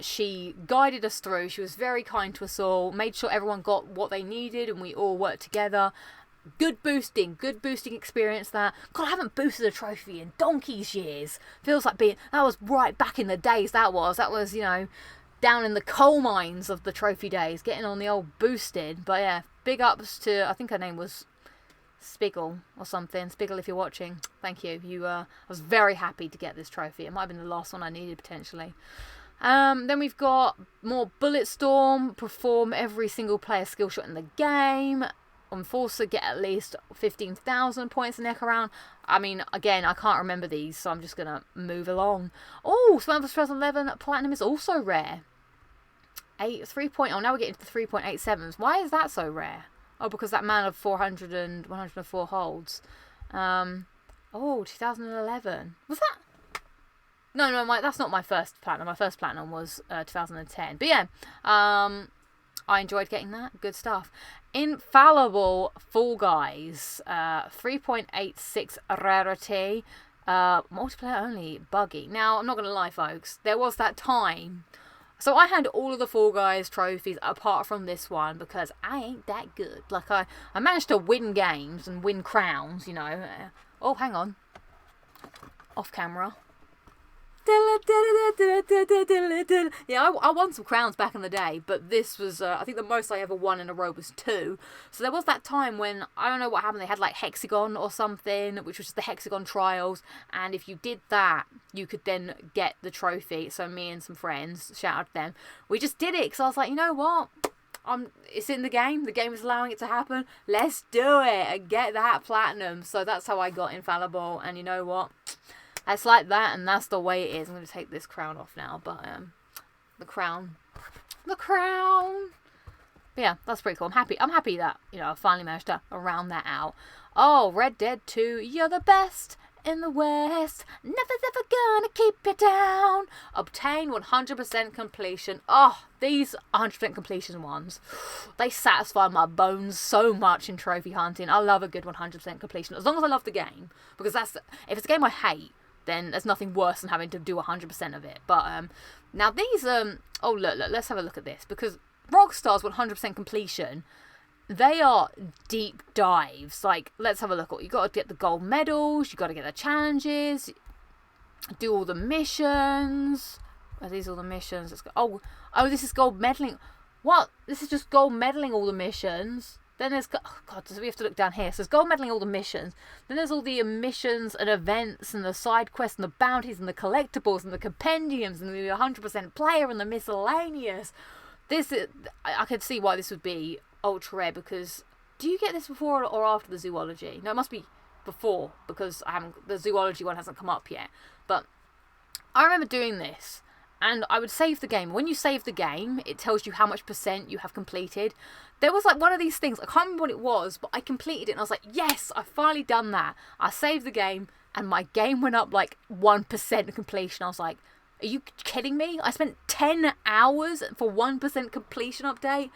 She guided us through. She was very kind to us all, made sure everyone got what they needed, and we all worked together. Good boosting experience that. God, I haven't boosted a trophy in donkey's years. Feels like that was right back in the days, that was, down in the coal mines of the trophy days, getting on the old boosted. But yeah, big ups to, I think her name was Spiggle or something. Spiggle, if you're watching, thank you. I was very happy to get this trophy. It might have been the last one I needed, potentially. Then we've got more Bulletstorm, perform every single player skill shot in the game. Enforcer, get at least 15,000 points in neck around. I mean, again, I can't remember these, so I'm just going to move along. Oh, Survivor 2011 Platinum is also rare. 3.0, now we're getting to the 3.87s. Why is that so rare? Oh, because that man of 400 and 104 holds. 2011. Was that? No, that's not my first platinum. My first platinum was 2010. But yeah, I enjoyed getting that. Good stuff. Infallible Fall Guys. 3.86 rarity. Multiplayer only. Buggy. Now, I'm not going to lie, folks. There was that time. So I had all of the Fall Guys trophies apart from this one, because I ain't that good. Like, I managed to win games and win crowns, Oh, hang on. Off camera. Yeah, I won some crowns back in the day, but this was, I think the most I ever won in a row was 2. So there was that time when, I don't know what happened, they had like Hexagon or something, which was the Hexagon Trials, and if you did that, you could then get the trophy. So me and some friends, shout out to them, we just did it, because I was like, you know what? It's in the game is allowing it to happen, let's do it and get that platinum. So that's how I got Infallible, and you know what? It's like that, and that's the way it is. I'm going to take this crown off now, but the crown. But yeah, that's pretty cool. I'm happy that, you know, I finally managed to round that out. Oh, Red Dead 2, you're the best in the West. Nothing's ever gonna keep you down. Obtain 100% completion. Oh, these 100% completion ones, they satisfy my bones so much in trophy hunting. I love a good 100% completion, as long as I love the game, because if it's a game I hate, then there's nothing worse than having to do 100% of it. But now these oh look, let's have a look at this, because Rockstar's 100% completion, they are deep dives. Like, let's have a look. You got to get the gold medals, you got to get the challenges, do all the missions. Are these all the missions? Let's go. Oh, this is gold medaling. What? This is just gold medaling all the missions. Then there's, oh god, so we have to look down here. So there's gold medaling all the missions. Then there's all the missions and events and the side quests and the bounties and the collectibles and the compendiums and the 100% player and the miscellaneous. This is, I can see why this would be ultra rare, because do you get this before or after the zoology? No, it must be before, because the zoology one hasn't come up yet. But I remember doing this, and I would save the game. When you save the game, it tells you how much % you have completed. There was like one of these things, I can't remember what it was, but I completed it and I was like, yes, I've finally done that. I saved the game and my game went up like 1% completion. I was like, are you kidding me? I spent 10 hours for 1% completion update.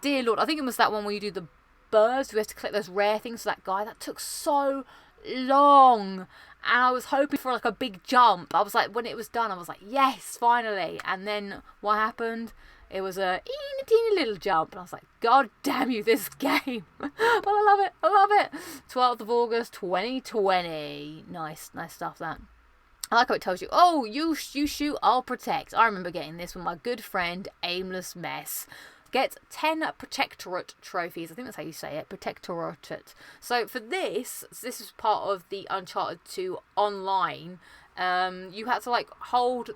Dear Lord, I think it was that one where you do the birds. We have to collect those rare things for that guy. That took so long. And I was hoping for like a big jump. I was like, when it was done, I was like, yes, finally. And then what happened? It was a teeny little jump. And I was like, God damn you, this game. But I love it. I love it. 12th of August, 2020. Nice stuff, that. I like how it tells you, oh, you shoot, I'll protect. I remember getting this with my good friend, Aimless Mess. Get 10 Protectorate trophies. I think that's how you say it. Protectorate. So for this is part of the Uncharted 2 online. You had to like hold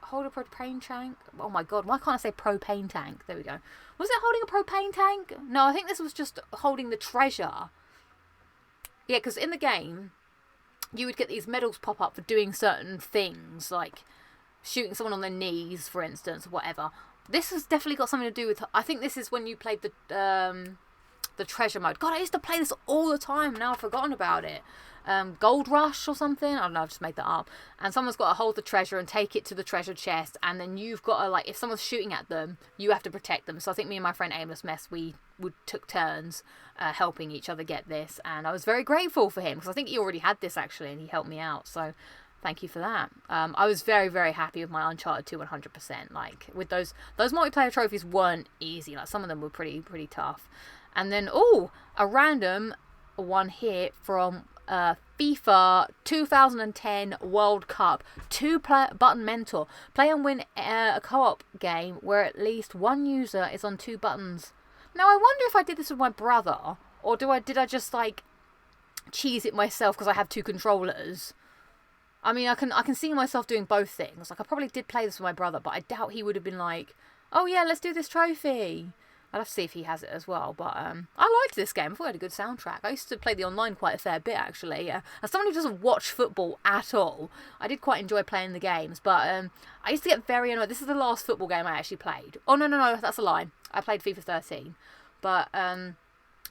hold a propane tank? Oh my god, why can't I say propane tank? There we go. Was it holding a propane tank? No, I think this was just holding the treasure. Yeah, because in the game, you would get these medals pop up for doing certain things, like shooting someone on their knees, for instance, or whatever. This has definitely got something to do with, I think this is when you played the treasure mode. God, I used to play this all the time. Now I've forgotten about it. Gold Rush or something. I don't know, I've just made that up. And someone's got to hold the treasure and take it to the treasure chest. And then you've got to, like, if someone's shooting at them, you have to protect them. So I think me and my friend Aimless Mess, we took turns helping each other get this. And I was very grateful for him, because I think he already had this, actually, and he helped me out. So thank you for that. I was very, very happy with my Uncharted 2 100%. Like, with those multiplayer trophies weren't easy. Like, some of them were pretty tough. And then, a random one here from FIFA 2010 World Cup. 2-button mentor. Play and win a co-op game where at least one user is on 2 buttons. Now, I wonder if I did this with my brother, or did I just, like, cheese it myself because I have 2 controllers? I mean, I can see myself doing both things. Like, I probably did play this with my brother, but I doubt he would have been like, oh yeah, let's do this trophy. I'll have to see if he has it as well. But I liked this game. I thought it had a good soundtrack. I used to play the online quite a fair bit, actually. As someone who doesn't watch football at all, I did quite enjoy playing the games. But I used to get very annoyed. This is the last football game I actually played. Oh, no, that's a lie. I played FIFA 13. But I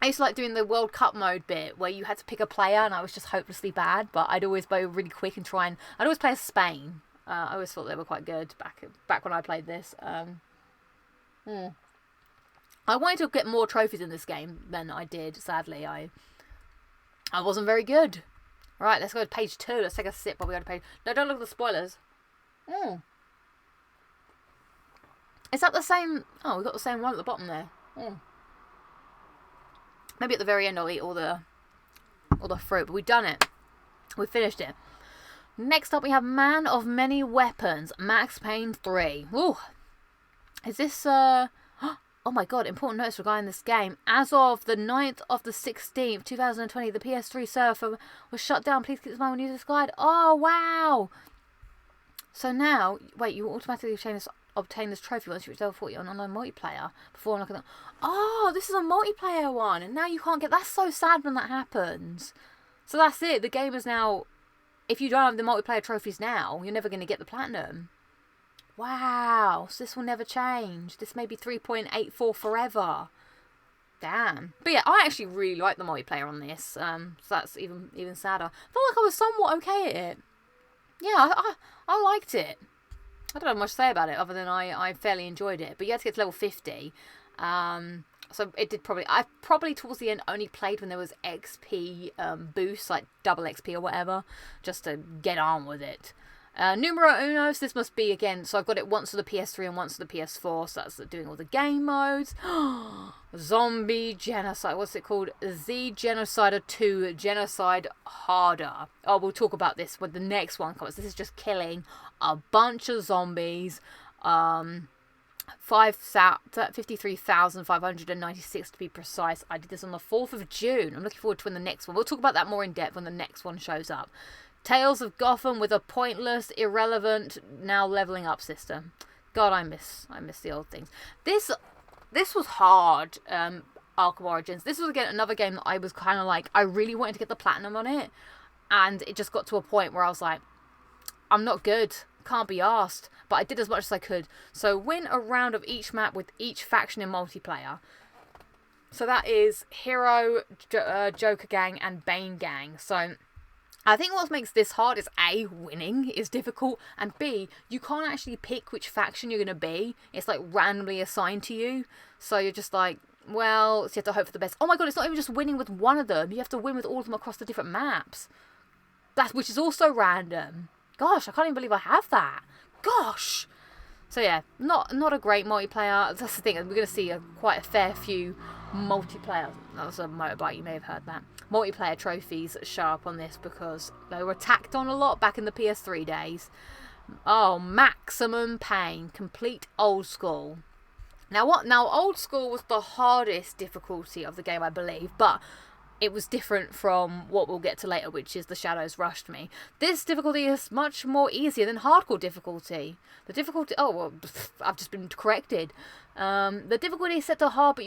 used to like doing the World Cup mode bit where you had to pick a player and I was just hopelessly bad. But I'd always go really quick and I'd always play as Spain. I always thought they were quite good back when I played this. I wanted to get more trophies in this game than I did. Sadly, I wasn't very good. Right, let's go to page 2. Let's take a sip while we go to page... No, don't look at the spoilers. Is that the same... Oh, we've got the same one at the bottom there. Maybe at the very end I'll eat all the fruit. But we've done it. We've finished it. Next up we have Man of Many Weapons, Max Payne 3. Ooh. Is this, oh my god, important notice regarding this game. As of the 9th of the 16th, 2020, the PS3 server was shut down. Please keep this mind when you use this guide. Oh, wow. So now, wait, you automatically obtain this trophy once you reach level 40 on online multiplayer. Before I'm looking at, oh, this is a multiplayer one. And now you can't get, that's so sad when that happens. So that's it. The game is now, if you don't have the multiplayer trophies now, you're never going to get the platinum. Wow, so this will never change. This may be 3.84 forever. Damn. But yeah, I actually really like the multiplayer on this. So that's even sadder. I felt like I was somewhat okay at it. Yeah, I liked it. I don't have much to say about it other than I fairly enjoyed it. But you had to get to level 50. So it did I probably towards the end only played when there was XP boosts, like double XP or whatever, just to get on with it. Numero unos, this must be again, so I've got it once for the PS3 and once for the PS4, so that's doing all the game modes. Zombie Genocide, what's it called? Z Genocider 2, Genocide Harder. Oh, we'll talk about this when the next one comes. This is just killing a bunch of zombies. 53,596 to be precise. I did this on the 4th of June. I'm looking forward to when the next one, we'll talk about that more in depth when the next one shows up. Tales of Gotham with a pointless, irrelevant, now leveling up system. God, I miss the old things. This was hard, Arkham Origins. This was, again, another game that I was kind of like, I really wanted to get the platinum on it. And it just got to a point where I was like, I'm not good. Can't be arsed. But I did as much as I could. So win a round of each map with each faction in multiplayer. So that is Hero, Joker Gang, and Bane Gang. So I think what makes this hard is A, winning is difficult, and B, you can't actually pick which faction you're going to be. It's like randomly assigned to you. So you're just like, well, so you have to hope for the best. Oh my god, it's not even just winning with one of them. You have to win with all of them across the different maps. Which is also random. Gosh, I can't even believe I have that. Gosh. So yeah, not a great multiplayer. That's the thing, we're going to see quite a fair few multiplayer. That was a motorbike, you may have heard that. Multiplayer trophies show up on this because they were tacked on a lot back in the PS3 days. Oh, Maximum Pain, complete old school. Now old school was the hardest difficulty of the game, I believe, but it was different from what we'll get to later, which is The Shadows Rushed Me. This difficulty is much more easier than hardcore difficulty. The difficulty, oh well, I've just been corrected. The difficulty is set to hard, but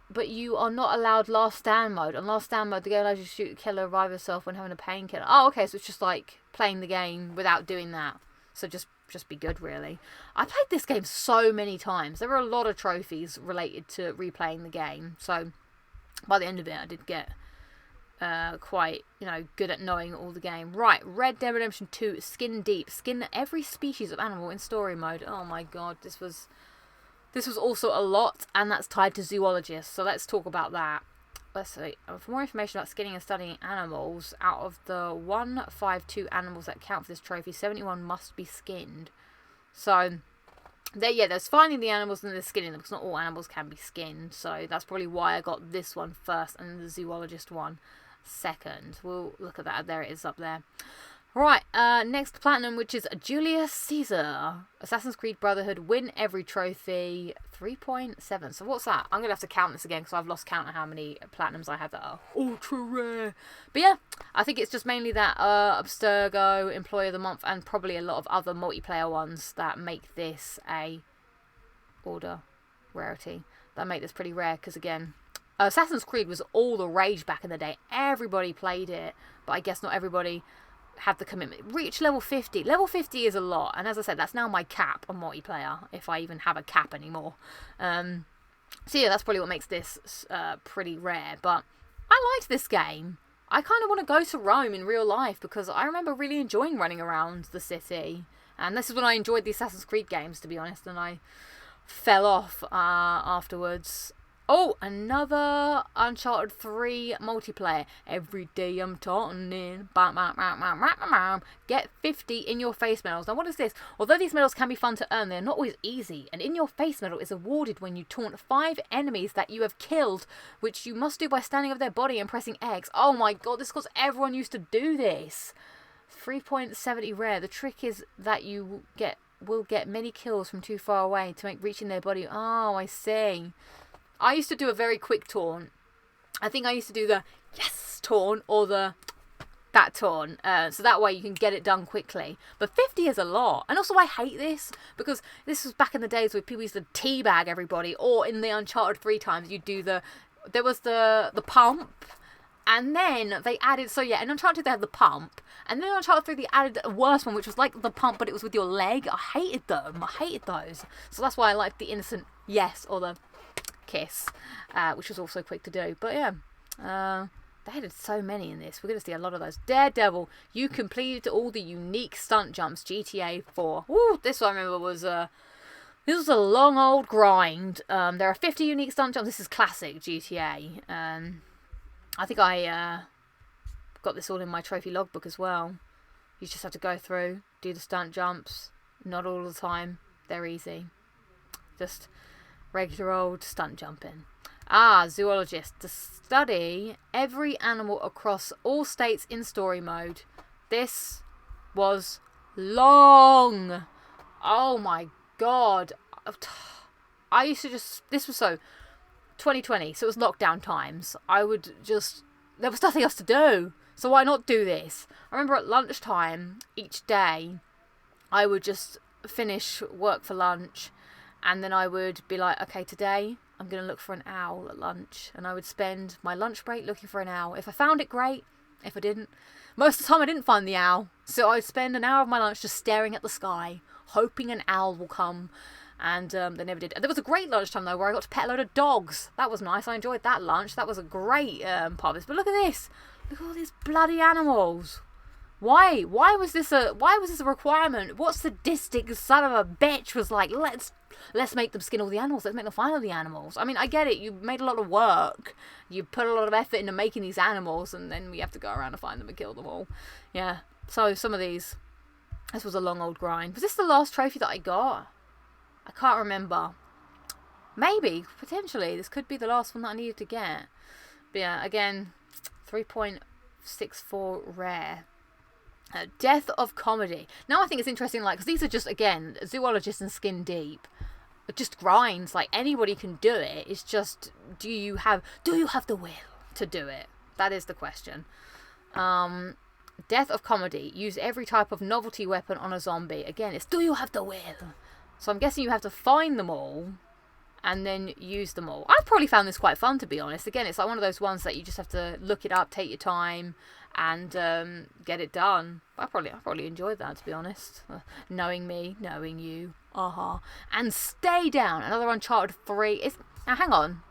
but you are not allowed last stand mode. On last stand mode, the game allows you to shoot, kill, or revive yourself when having a painkiller. Oh, okay, so it's just like playing the game without doing that. So just be good, really. I played this game so many times. There were a lot of trophies related to replaying the game. So by the end of it, I did get quite, good at knowing all the game. Right, Red Dead Redemption 2, Skin Deep. Skin every species of animal in story mode. Oh my god, this was also a lot, and that's tied to zoologists, so let's talk about that. Let's see. For more information about skinning and studying animals, out of the 152 animals that count for this trophy, 71 must be skinned. So, there's finding the animals and there's skinning them, because not all animals can be skinned, so that's probably why I got this one first, and the zoologist one second. We'll look at that. There it is up there. Right, next platinum, which is Julius Caesar. Assassin's Creed Brotherhood, win every trophy, 3.7. So what's that? I'm going to have to count this again because I've lost count of how many platinums I have that are ultra rare. But yeah, I think it's just mainly that Abstergo, Employee of the Month, and probably a lot of other multiplayer ones that make this a order rarity. That make this pretty rare because, again, Assassin's Creed was all the rage back in the day. Everybody played it, but I guess not everybody had the commitment. Reach level 50. Level 50 is a lot, and as I said, that's now my cap on multiplayer, if I even have a cap anymore. So yeah, that's probably what makes this pretty rare, but I liked this game. I kind of want to go to Rome in real life, because I remember really enjoying running around the city, and this is when I enjoyed the Assassin's Creed games, to be honest, and I fell off afterwards. Oh, another Uncharted 3 multiplayer. Every day I'm taunting. Get 50 in your face medals. Now, what is this? Although these medals can be fun to earn, they're not always easy. An in your face medal is awarded when you taunt 5 enemies that you have killed, which you must do by standing over their body and pressing X. Oh my god, this is because everyone used to do this. 3.70 rare. The trick is that you will get many kills from too far away to make reaching their body. Oh, I see. I used to do a very quick taunt. I think I used to do the yes taunt or that taunt. So that way you can get it done quickly. But 50 is a lot. And also I hate this because this was back in the days where people used to teabag everybody, or in the Uncharted 3 times you do there was the pump. And then they added, so yeah, in Uncharted they had the pump. And then in Uncharted 3 they added a worse one, which was like the pump, but it was with your leg. I hated them. I hated those. So that's why I liked the innocent yes or the kiss, which was also quick to do. But yeah, they added so many in this. We're going to see a lot of those. Daredevil, you completed all the unique stunt jumps, GTA 4. Woo, this one I remember was... this was a long old grind. There are 50 unique stunt jumps. This is classic GTA. I think I got this all in my trophy logbook as well. You just have to go through, do the stunt jumps. Not all the time. They're easy. Just regular old stunt jumping. Zoologist. To study every animal across all states in story mode. This was long. Oh my god. I used to just... This was so... 2020, so it was lockdown times. There was nothing else to do, so why not do this? I remember at lunchtime each day I would just finish work for lunch, and then I would be like, okay, today I'm going to look for an owl at lunch, and I would spend my lunch break looking for an owl. If I found it, great. If I didn't, most of the time I didn't find the owl, so I'd spend an hour of my lunch just staring at the sky, hoping an owl will come. And they never did. And there was a great lunchtime though where I got to pet a load of dogs. That was nice. I enjoyed that lunch. That was a great part of this. But look at this. Look at all these bloody animals. Why was this a requirement? What sadistic son of a bitch was like, let's make them skin all the animals. Let's make them find all the animals. I mean, I get it. You made a lot of work. You put a lot of effort into making these animals, and then we have to go around and find them and kill them all. Yeah. So some of these. This was a long old grind. Was this the last trophy that I got? I can't remember. Maybe, potentially, this could be the last one that I needed to get. But yeah, again, 3.64 rare. Death of Comedy. Now I think it's interesting, like, because these are just, again, Zoologist and Skin Deep. Just grinds, like, anybody can do it. It's just, do you have the will to do it? That is the question. Death of Comedy. Use every type of novelty weapon on a zombie. Again, it's do you have the will? So I'm guessing you have to find them all and then use them all. I've probably found this quite fun, to be honest. Again, it's like one of those ones that you just have to look it up, take your time, and get it done. I probably enjoyed that, to be honest. Knowing me, knowing you. And Stay Down. Another Uncharted 3. Now, hang on.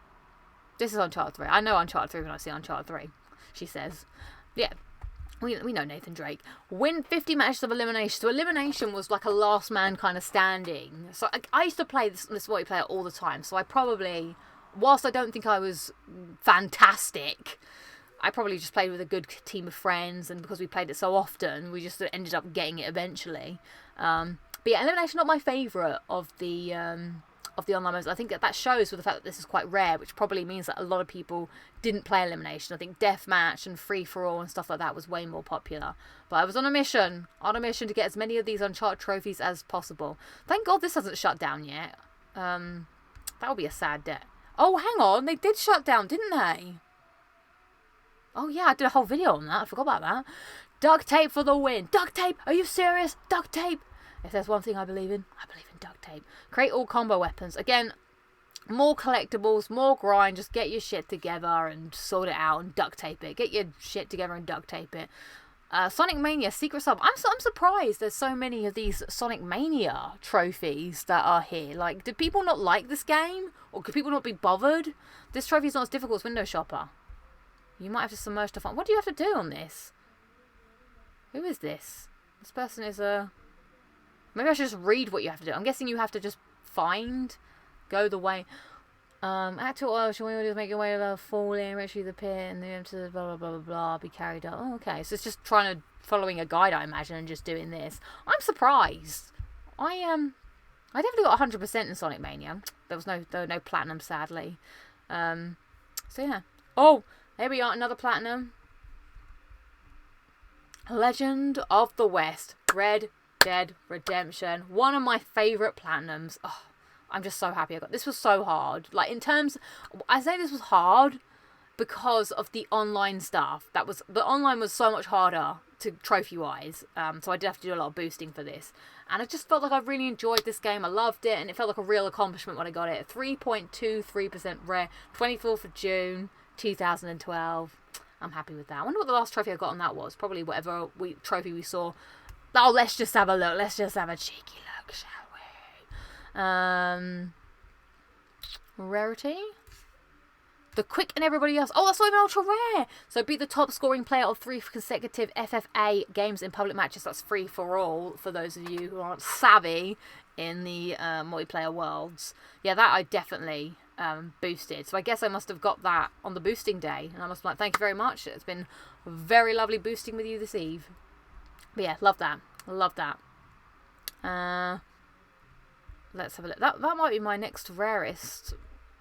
This is Uncharted 3. I know Uncharted 3 when I see Uncharted 3, she says. Yeah. We know Nathan Drake. Win 50 matches of elimination. So elimination was like a last man kind of standing. So I used to play this multiplayer all the time. So I probably, whilst I don't think I was fantastic, I probably just played with a good team of friends. And because we played it so often, we just ended up getting it eventually. But yeah, elimination not my favourite of the online modes. I think that shows with the fact that this is quite rare, which probably means that a lot of people didn't play elimination. I think deathmatch and free for all and stuff like that was way more popular. But I was on a mission to get as many of these Uncharted trophies as possible. Thank God this hasn't shut down yet. That would be a sad day. Oh, hang on, they did shut down, didn't they? Oh yeah, I did a whole video on that. I forgot about that. Duct tape for the win. Duct tape. Are you serious? Duct tape. If there's one thing I believe in duct tape. Create all combo weapons. Again, more collectibles, more grind. Just get your shit together and sort it out and duct tape it. Get your shit together and duct tape it. Sonic Mania Secret Sub. I'm surprised there's so many of these Sonic Mania trophies that are here. Like, did people not like this game? Or could people not be bothered? This trophy is not as difficult as Window Shopper. You might have to submerge to find. What do you have to do on this? Who is this? This person is a... Maybe I should just read what you have to do. I'm guessing you have to just go the way. Actual oil, shall we make your way about falling, retrieve the pit, and then to blah blah blah blah blah, be carried out. Oh, okay. So it's just following a guide, I imagine, and just doing this. I'm surprised. I definitely got 100% in Sonic Mania. There was no platinum, sadly. So yeah. Oh, here we are, another platinum. Legend of the West, Red Dead Redemption. One of my favourite platinums. Oh, I'm just so happy I got this. Was so hard. Like, in terms, I say this was hard because of the online stuff. The online was so much harder to trophy wise. So I did have to do a lot of boosting for this. And I just felt like I really enjoyed this game. I loved it, and it felt like a real accomplishment when I got it. 3.23% rare, 24th of June, 2012. I'm happy with that. I wonder what the last trophy I got on that was. Probably whatever trophy we saw. Oh, let's just have a look. Let's just have a cheeky look, shall we? Rarity? The Quick and everybody else. Oh, that's not even ultra rare. So be the top scoring player of 3 consecutive FFA games in public matches. That's free for all for those of you who aren't savvy in the multiplayer worlds. Yeah, that I definitely boosted. So I guess I must have got that on the boosting day. And I must be like, thank you very much. It's been very lovely boosting with you this eve. But yeah, love that. Love that. Let's have a look. That might be my next rarest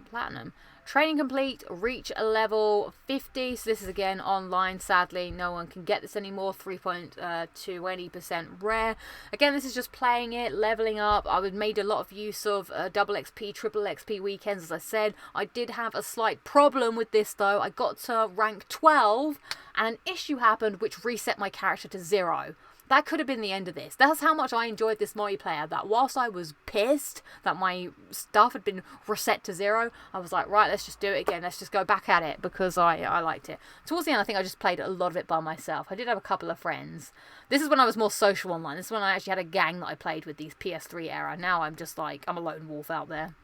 platinum. Training complete, reach a level 50. So this is again online. Sadly, no one can get this anymore. 3.20% rare. Again, this is just playing it, leveling up. I made a lot of use of double XP, triple XP weekends, as I said. I did have a slight problem with this though. I got to rank 12 and an issue happened which reset my character to 0. That could have been the end of this. That's how much I enjoyed this multiplayer, that whilst I was pissed that my stuff had been reset to 0, I was like, right, let's just do it again. Let's just go back at it because I liked it. Towards the end, I think I just played a lot of it by myself. I did have a couple of friends. This is when I was more social online. This is when I actually had a gang that I played with, these PS3 era. Now I'm just like, I'm a lone wolf out there.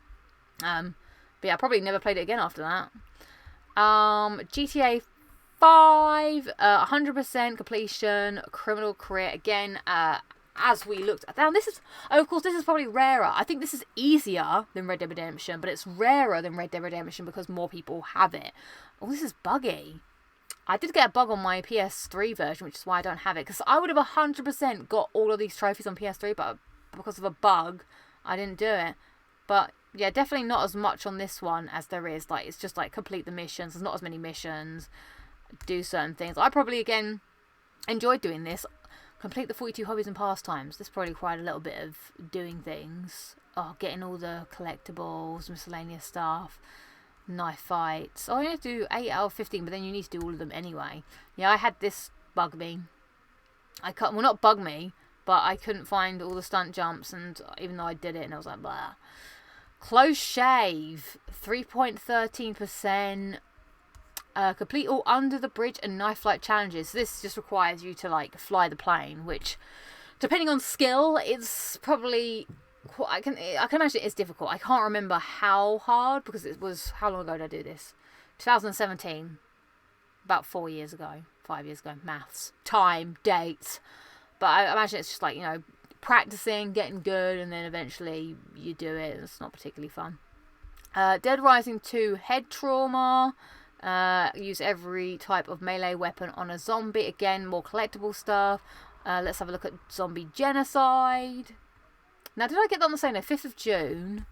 But yeah, I probably never played it again after that. GTA 5, 100% completion, criminal career. Again, as we looked at down, this is, of course, this is probably rarer. I think this is easier than Red Dead Redemption, but it's rarer than Red Dead Redemption because more people have it. Oh, this is buggy. I did get a bug on my PS3 version, which is why I don't have it, because I would have 100% got all of these trophies on PS3, but because of a bug, I didn't do it. But yeah, definitely not as much on this one as there is. Like, it's just like complete the missions. There's not as many missions. Do certain things. I probably again enjoyed doing this. Complete the 42 hobbies and pastimes. This probably required a little bit of doing things. Oh, getting all the collectibles, miscellaneous stuff, knife fights. Oh, you have to do 8 out of 15, but then you need to do all of them anyway. Yeah, I had this bug me. Well, not bug me, but I couldn't find all the stunt jumps, and even though I did it, and I was like, blah. Close shave, 3.13%. Complete all under the bridge and knife flight challenges. So this just requires you to like fly the plane, which, depending on skill, it's probably I can imagine it's difficult. I can't remember how hard because it was, how long ago did I do this? 2017, about 4 years ago, 5 years ago. Maths, time, dates. But I imagine it's just like, you know, practicing, getting good, and then eventually you do it. It's not particularly fun. Dead Rising 2 head trauma. Use every type of melee weapon on a zombie. Again, more collectible stuff. Let's have a look at zombie genocide. Now, did I get that on the same day? 5th of June.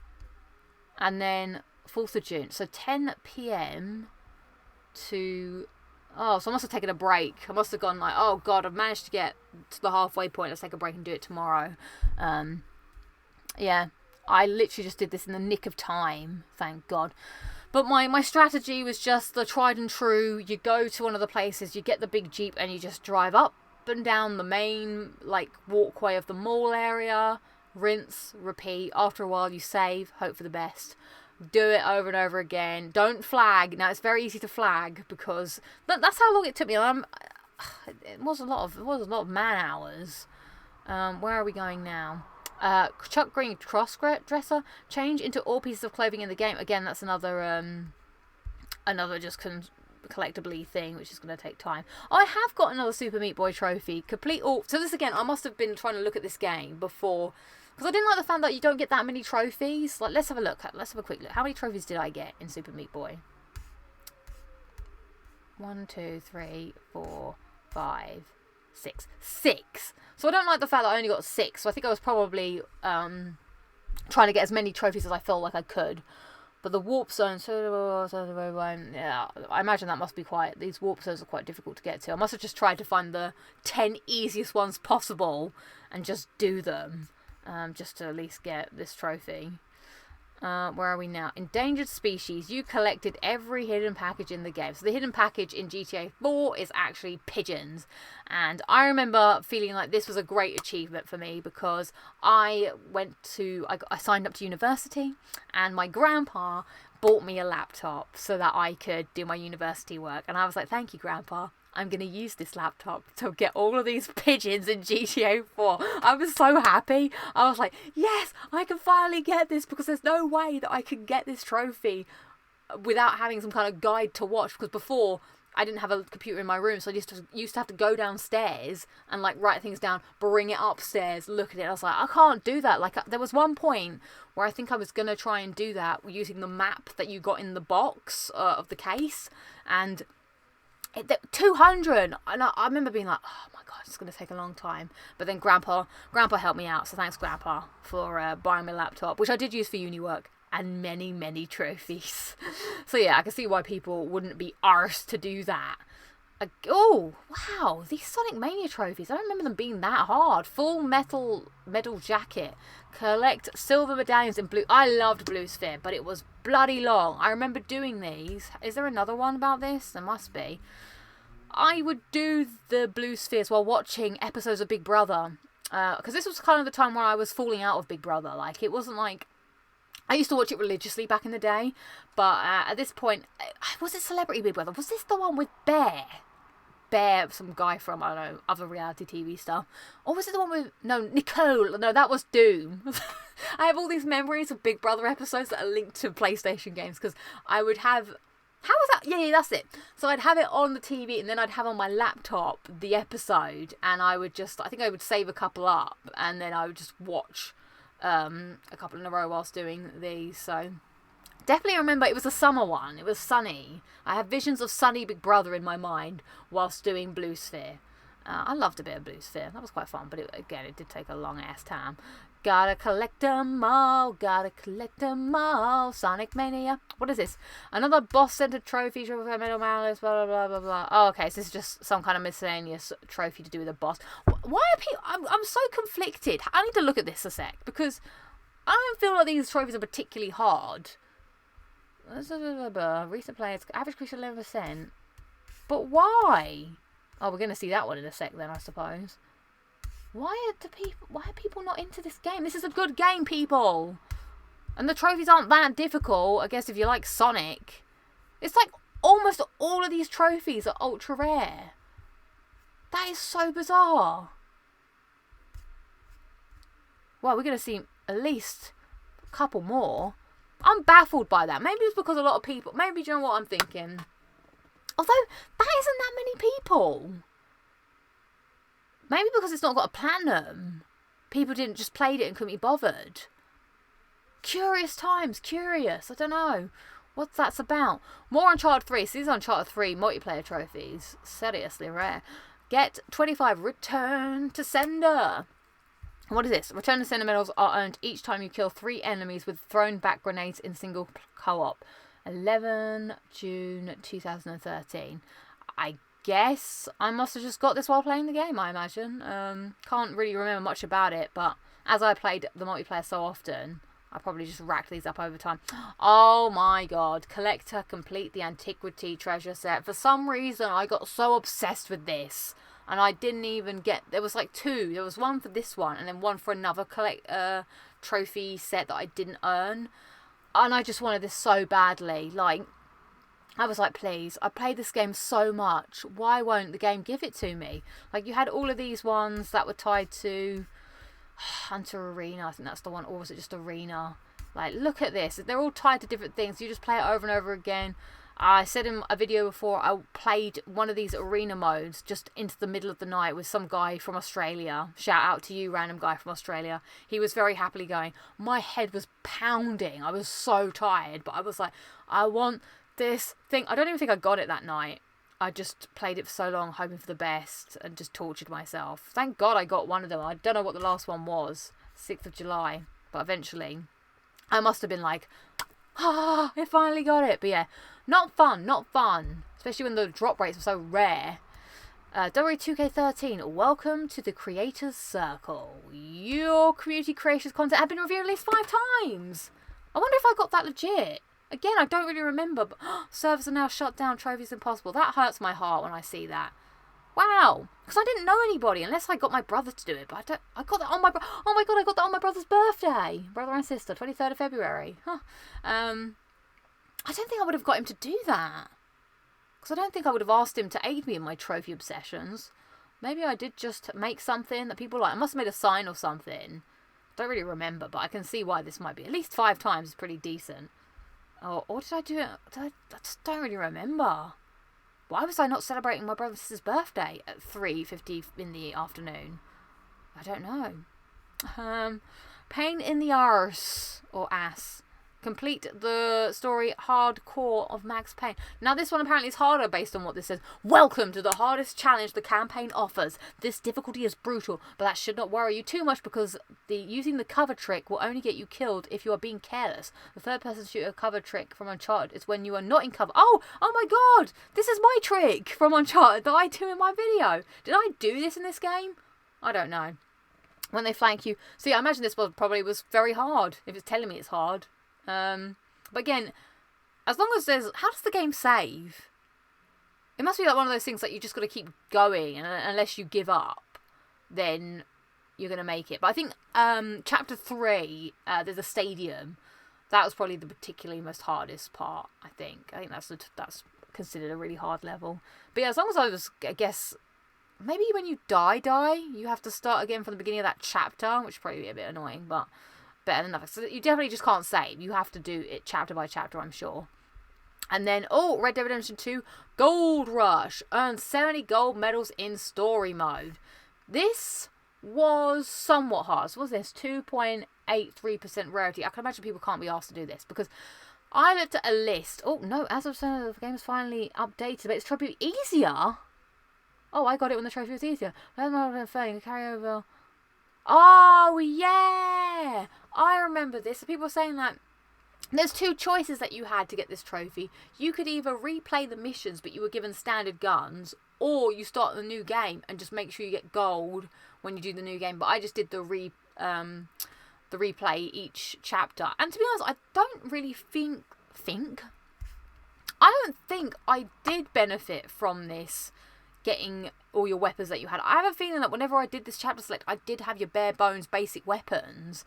And then 4th of June. So 10 p.m. to... Oh, so I must have taken a break. I must have gone like, oh God, I've managed to get to the halfway point. Let's take a break and do it tomorrow. Yeah, I literally just did this in the nick of time. Thank God. But my strategy was just the tried and true. You go to one of the places, you get the big Jeep, and you just drive up and down the main like walkway of the mall area. Rinse, repeat. After a while, you save, hope for the best. Do it over and over again. Don't flag. Now, it's very easy to flag because that's how long it took me. It was a lot of man hours. Where are we going now? Chuck Green cross-dresser. Change into all pieces of clothing in the game. Again, that's another just collectible thing, which is going to take time. I have got another Super Meat Boy trophy. Complete all... So this, again, I must have been trying to look at this game before... Because I didn't like the fact that you don't get that many trophies. Like, let's have a look. Let's have a quick look. How many trophies did I get in Super Meat Boy? 1, 2, 3, 4, 5, 6. 6. So I don't like the fact that I only got 6. So I think I was probably trying to get as many trophies as I felt like I could. But the warp zones, yeah, I imagine that must be these warp zones are quite difficult to get to. I must have just tried to find the 10 easiest ones possible and just do them, just to at least get this trophy. Where are we now? Endangered species. You collected every hidden package in the game. So the hidden package in GTA 4 is actually pigeons. And I remember feeling like this was a great achievement for me because I signed up to university and my grandpa bought me a laptop so that I could do my university work. And I was like, thank you, Grandpa. I'm going to use this laptop to get all of these pigeons in GTA 4. I was so happy. I was like, yes, I can finally get this because there's no way that I can get this trophy without having some kind of guide to watch. Because before, I didn't have a computer in my room, so I used to have to go downstairs and like write things down, bring it upstairs, look at it. I was like, I can't do that. Like there was one point where I think I was going to try and do that using the map that you got in the box of the case, and 200, and I remember being like, oh my god, it's going to take a long time. But then Grandpa helped me out, so thanks Grandpa for buying me a laptop, which I did use for uni work, and many trophies. So yeah, I can see why people wouldn't be arsed to do that. Oh wow, these Sonic Mania trophies, I don't remember them being that hard. Full medal jacket, collect silver medallions in blue. I loved Blue Sphere, but it was bloody long. I remember doing these. Is there another one about this? There must be. I would do the Blue Spheres while watching episodes of Big Brother, because this was kind of the time where I was falling out of Big Brother. Like, it wasn't like I used to watch it religiously back in the day, but at this point, was it Celebrity Big Brother? Was this the one with Bear, some guy from, I don't know, other reality TV stuff? Or was it the one with, no, Nicole? No, that was Doom. I have all these memories of Big Brother episodes that are linked to PlayStation games, because I would have, how was that? Yeah, that's it. So I'd have it on the TV, and then I'd have on my laptop the episode, and I think I would save a couple up, and then I would just watch a couple in a row whilst doing these. So definitely remember, it was a summer one. It was sunny. I have visions of sunny Big Brother in my mind whilst doing Blue Sphere. I loved a bit of Blue Sphere. That was quite fun, but it did take a long ass time. Gotta collect them all. Sonic Mania. What is this? Another boss-centered trophy. Medal Malice. Blah, blah, blah, blah, blah. Oh, okay. So this is just some kind of miscellaneous trophy to do with a boss. Why are people... I'm so conflicted. I need to look at this a sec, because I don't feel like these trophies are particularly hard. Recent players, average increase of 11%. But why? Oh, we're going to see that one in a sec then, I suppose. Why are people not into this game? This is a good game, people. And the trophies aren't that difficult, I guess, if you like Sonic. It's like almost all of these trophies are ultra rare. That is so bizarre. Well, we're going to see at least a couple more. I'm baffled by that. Maybe it's because a lot of people... Maybe, do you know what I'm thinking? Although, that isn't that many people. Maybe because it's not got a platinum. People didn't just played it and couldn't be bothered. Curious times. Curious. I don't know what that's about. More Uncharted 3. So these are Uncharted 3 multiplayer trophies. Seriously rare. Get 25. Return to sender. What is this? Return to sender medals are earned each time you kill 3 enemies with thrown back grenades in single co-op. 11 June 2013. I guess I must have just got this while playing the game, I imagine. Can't really remember much about it, but as I played the multiplayer so often, I probably just racked these up over time. Oh my god. Collector, complete the Antiquity treasure set. For some reason, I got so obsessed with this. And I didn't even get... There was like 2. There was one for this one, and then one for another trophy set that I didn't earn. And I just wanted this so badly. Like, I was like, please, I played this game so much. Why won't the game give it to me? Like, you had all of these ones that were tied to Hunter Arena. I think that's the one. Or was it just Arena? Like, look at this. They're all tied to different things. You just play it over and over again. I said in a video before, I played one of these arena modes just into the middle of the night with some guy from Australia. Shout out to you, random guy from Australia. He was very happily going. My head was pounding. I was so tired, but I was like, I want this thing. I don't even think I got it that night. I just played it for so long, hoping for the best, and just tortured myself. Thank God I got one of them. I don't know what the last one was. 6th of July. But eventually, I must have been like... Ah, I finally got it. But yeah, not fun, not fun. Especially when the drop rates were so rare. Don't worry, 2K13, welcome to the Creators Circle. Your community creators content have been reviewed at least 5 times. I wonder if I got that legit. Again, I don't really remember, but servers are now shut down, trophies impossible. That hurts my heart when I see that. Wow, because I didn't know anybody unless I got my brother to do it. But I got that on my oh my god, I got that on my brother's birthday, brother and sister, 23rd of February. Huh. I don't think I would have got him to do that. Because I don't think I would have asked him to aid me in my trophy obsessions. Maybe I did just make something that people like. I must have made a sign or something. Don't really remember, but I can see why this might be. At least 5 times is pretty decent. Or did I do it? I just don't really remember. Why was I not celebrating my brother and sister's birthday at 3:50 in the afternoon? I don't know. Pain in the arse. Or ass. Complete the story hardcore of Max Payne. Now this one apparently is harder based on what this says. Welcome to the hardest challenge the campaign offers. This difficulty is brutal, but that should not worry you too much because using the cover trick will only get you killed if you are being careless. The third person shooter cover trick from Uncharted is when you are not in cover. Oh my god! This is my trick from Uncharted that I do in my video. Did I do this in this game? I don't know. When they flank you. See, I imagine this probably was very hard if it's telling me it's hard. But again, as long as there's... How does the game save? It must be like one of those things that you just got to keep going, and unless you give up, then you're going to make it. But I think Chapter 3, there's a stadium. That was probably the particularly most hardest part, I think. I think that's considered a really hard level. But yeah, as long as I was, I guess... Maybe when you die, you have to start again from the beginning of that chapter, which would probably be a bit annoying, but... better than nothing. So you definitely just can't save. You have to do it chapter by chapter, I'm sure. And then, Red Dead Redemption 2 Gold Rush. Earn 70 gold medals in story mode. This was somewhat hard. So what was this? 2.83% rarity. I can imagine people can't be asked to do this because I looked at a list. Oh, no. As of the game is finally updated, but it's trophy easier. Oh, I got it when the trophy was easier. Carry over... Oh, yeah! I remember this. So people were saying that there's 2 choices that you had to get this trophy. You could either replay the missions, but you were given standard guns, or you start the new game and just make sure you get gold when you do the new game. But I just did the replay each chapter. And to be honest, I don't really think... I don't think I did benefit from this, getting all your weapons that you had. I have a feeling that whenever I did this chapter select, I did have your bare bones basic weapons,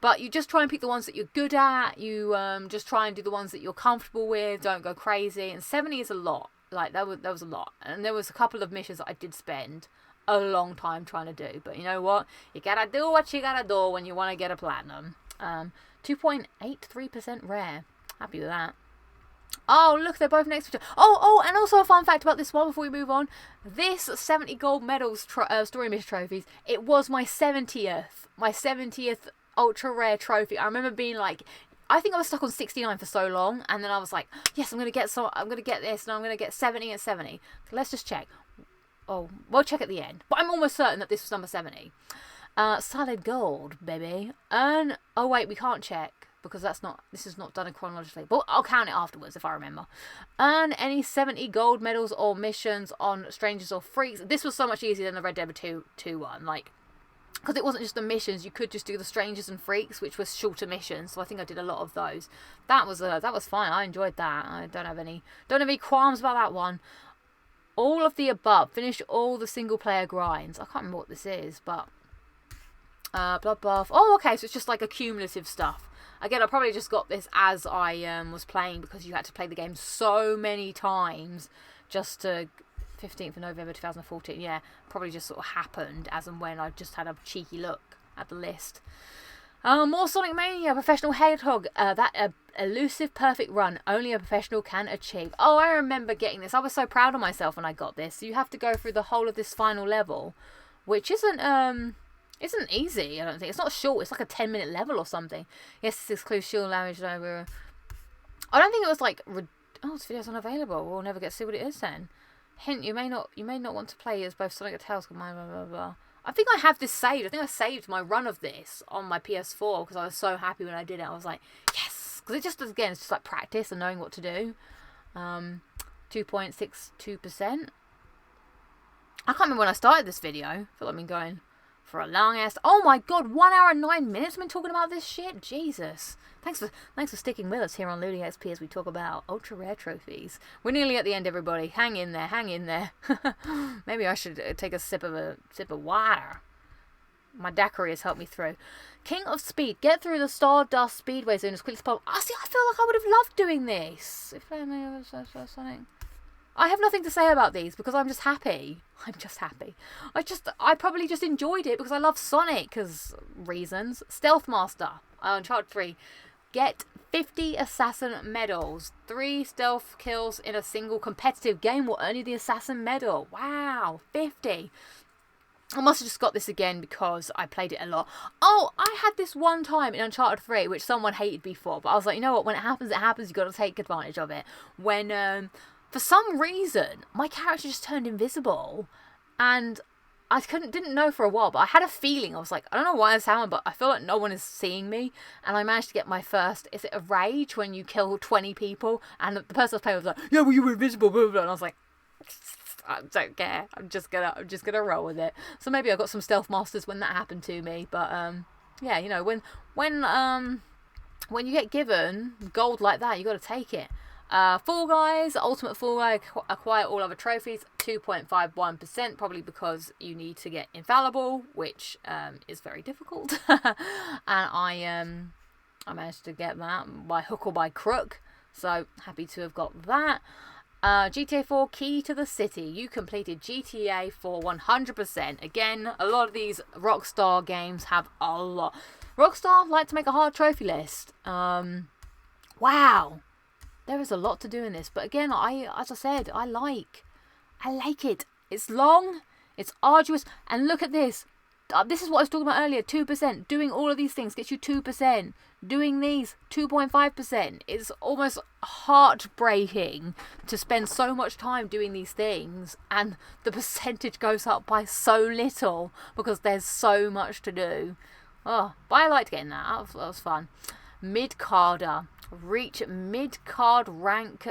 but you just try and pick the ones that you're good at. You just try and do the ones that you're comfortable with. Don't go crazy. And 70 is a lot. Like that was a lot. And there was a couple of missions that I did spend a long time trying to do. But you know what? You gotta do what you gotta do when you want to get a platinum. 2.83% rare. Happy with that. Oh, look, they're both next to each other. Oh, and also a fun fact about this one before we move on. This 70 gold medals story mission trophies, it was my 70th ultra rare trophy. I remember being like, I think I was stuck on 69 for so long, and then I was like, yes, I'm going to get this, and I'm going to get 70 and 70. So let's just check. Oh, we'll check at the end. But I'm almost certain that this was number 70. Solid gold, baby. Oh wait, we can't check. Because this is not done chronologically. But I'll count it afterwards if I remember. Earn any 70 gold medals or missions on Strangers or Freaks. This was so much easier than the Red Dead 2 one. Like, because it wasn't just the missions. You could just do the Strangers and Freaks, which was shorter missions. So I think I did a lot of those. That was fine. I enjoyed that. I don't have any qualms about that one. All of the above. Finish all the single player grinds. I can't remember what this is, but Bloodbath. Oh, okay. So it's just like accumulative stuff. Again, I probably just got this as I was playing because you had to play the game so many times just to 15th of November 2014. Yeah, probably just sort of happened as and when I just had a cheeky look at the list. More Sonic Mania, Professional Hedgehog. That elusive perfect run only a professional can achieve. Oh, I remember getting this. I was so proud of myself when I got this. So you have to go through the whole of this final level, which isn't easy, I don't think. It's not short. It's like a 10-minute level or something. Yes, this excludes shield language over. I don't think it was like, this video's unavailable. We'll never get to see what it is then. Hint, you may not want to play as both Sonic and Tails. Blah, blah, blah. I think I have this saved. I think I saved my run of this on my PS4 because I was so happy when I did it. I was like, yes! this. Because it just, again, it's just like practice and knowing what to do. 2.62%. I can't remember when I started this video. I feel like I've been going for a long ass... Oh my god, 1 hour and 9 minutes I've been talking about this shit? Jesus. Thanks for sticking with us here on Looting XP as we talk about ultra rare trophies. We're nearly at the end, everybody. Hang in there, hang in there. Maybe I should take a sip of water. My daiquiri has helped me through. King of Speed. Get through the Stardust Speedway zone as quickly as possible. I feel like I would have loved doing this. If only something. I have nothing to say about these because I'm just happy. I'm just happy. I probably just enjoyed it because I love Sonic because reasons. Stealth Master. Uncharted 3. Get 50 assassin medals. 3 stealth kills in a single competitive game will earn you the assassin medal. Wow, 50. I must have just got this again because I played it a lot. Oh, I had this one time in Uncharted 3, which someone hated me for. But I was like, you know what? When it happens, you've got to take advantage of it. When, for some reason, my character just turned invisible. And I didn't know for a while, but I had a feeling. I was like, I don't know why this happened, but I feel like no one is seeing me. And I managed to get my first, is it a rage when you kill 20 people? And the person I was playing was like, yeah, well, you were invisible, blah, blah, blah. And I was like... I don't care. I'm just gonna roll with it. So maybe I got some stealth masters when that happened to me. But yeah, you know, when you get given gold like that, you got to take it. Fall Guys, Ultimate Fall Guy, acquire all other trophies, 2.51%, probably because you need to get infallible, which is very difficult. And I managed to get that by hook or by crook. So happy to have got that. GTA 4 Key to the City. You completed GTA 4 100%. Again, a lot of these Rockstar games have a lot. Rockstar like to make a hard trophy list. Wow. There is a lot to do in this. But again, as I said, I like it. It's long. It's arduous. And look at this. This is what I was talking about earlier. 2%. Doing all of these things gets you 2%. Doing these, 2.5%. It's almost heartbreaking to spend so much time doing these things and the percentage goes up by so little because there's so much to do. Oh, but I liked getting that. That was fun. Mid-carder. Reach mid-card rank,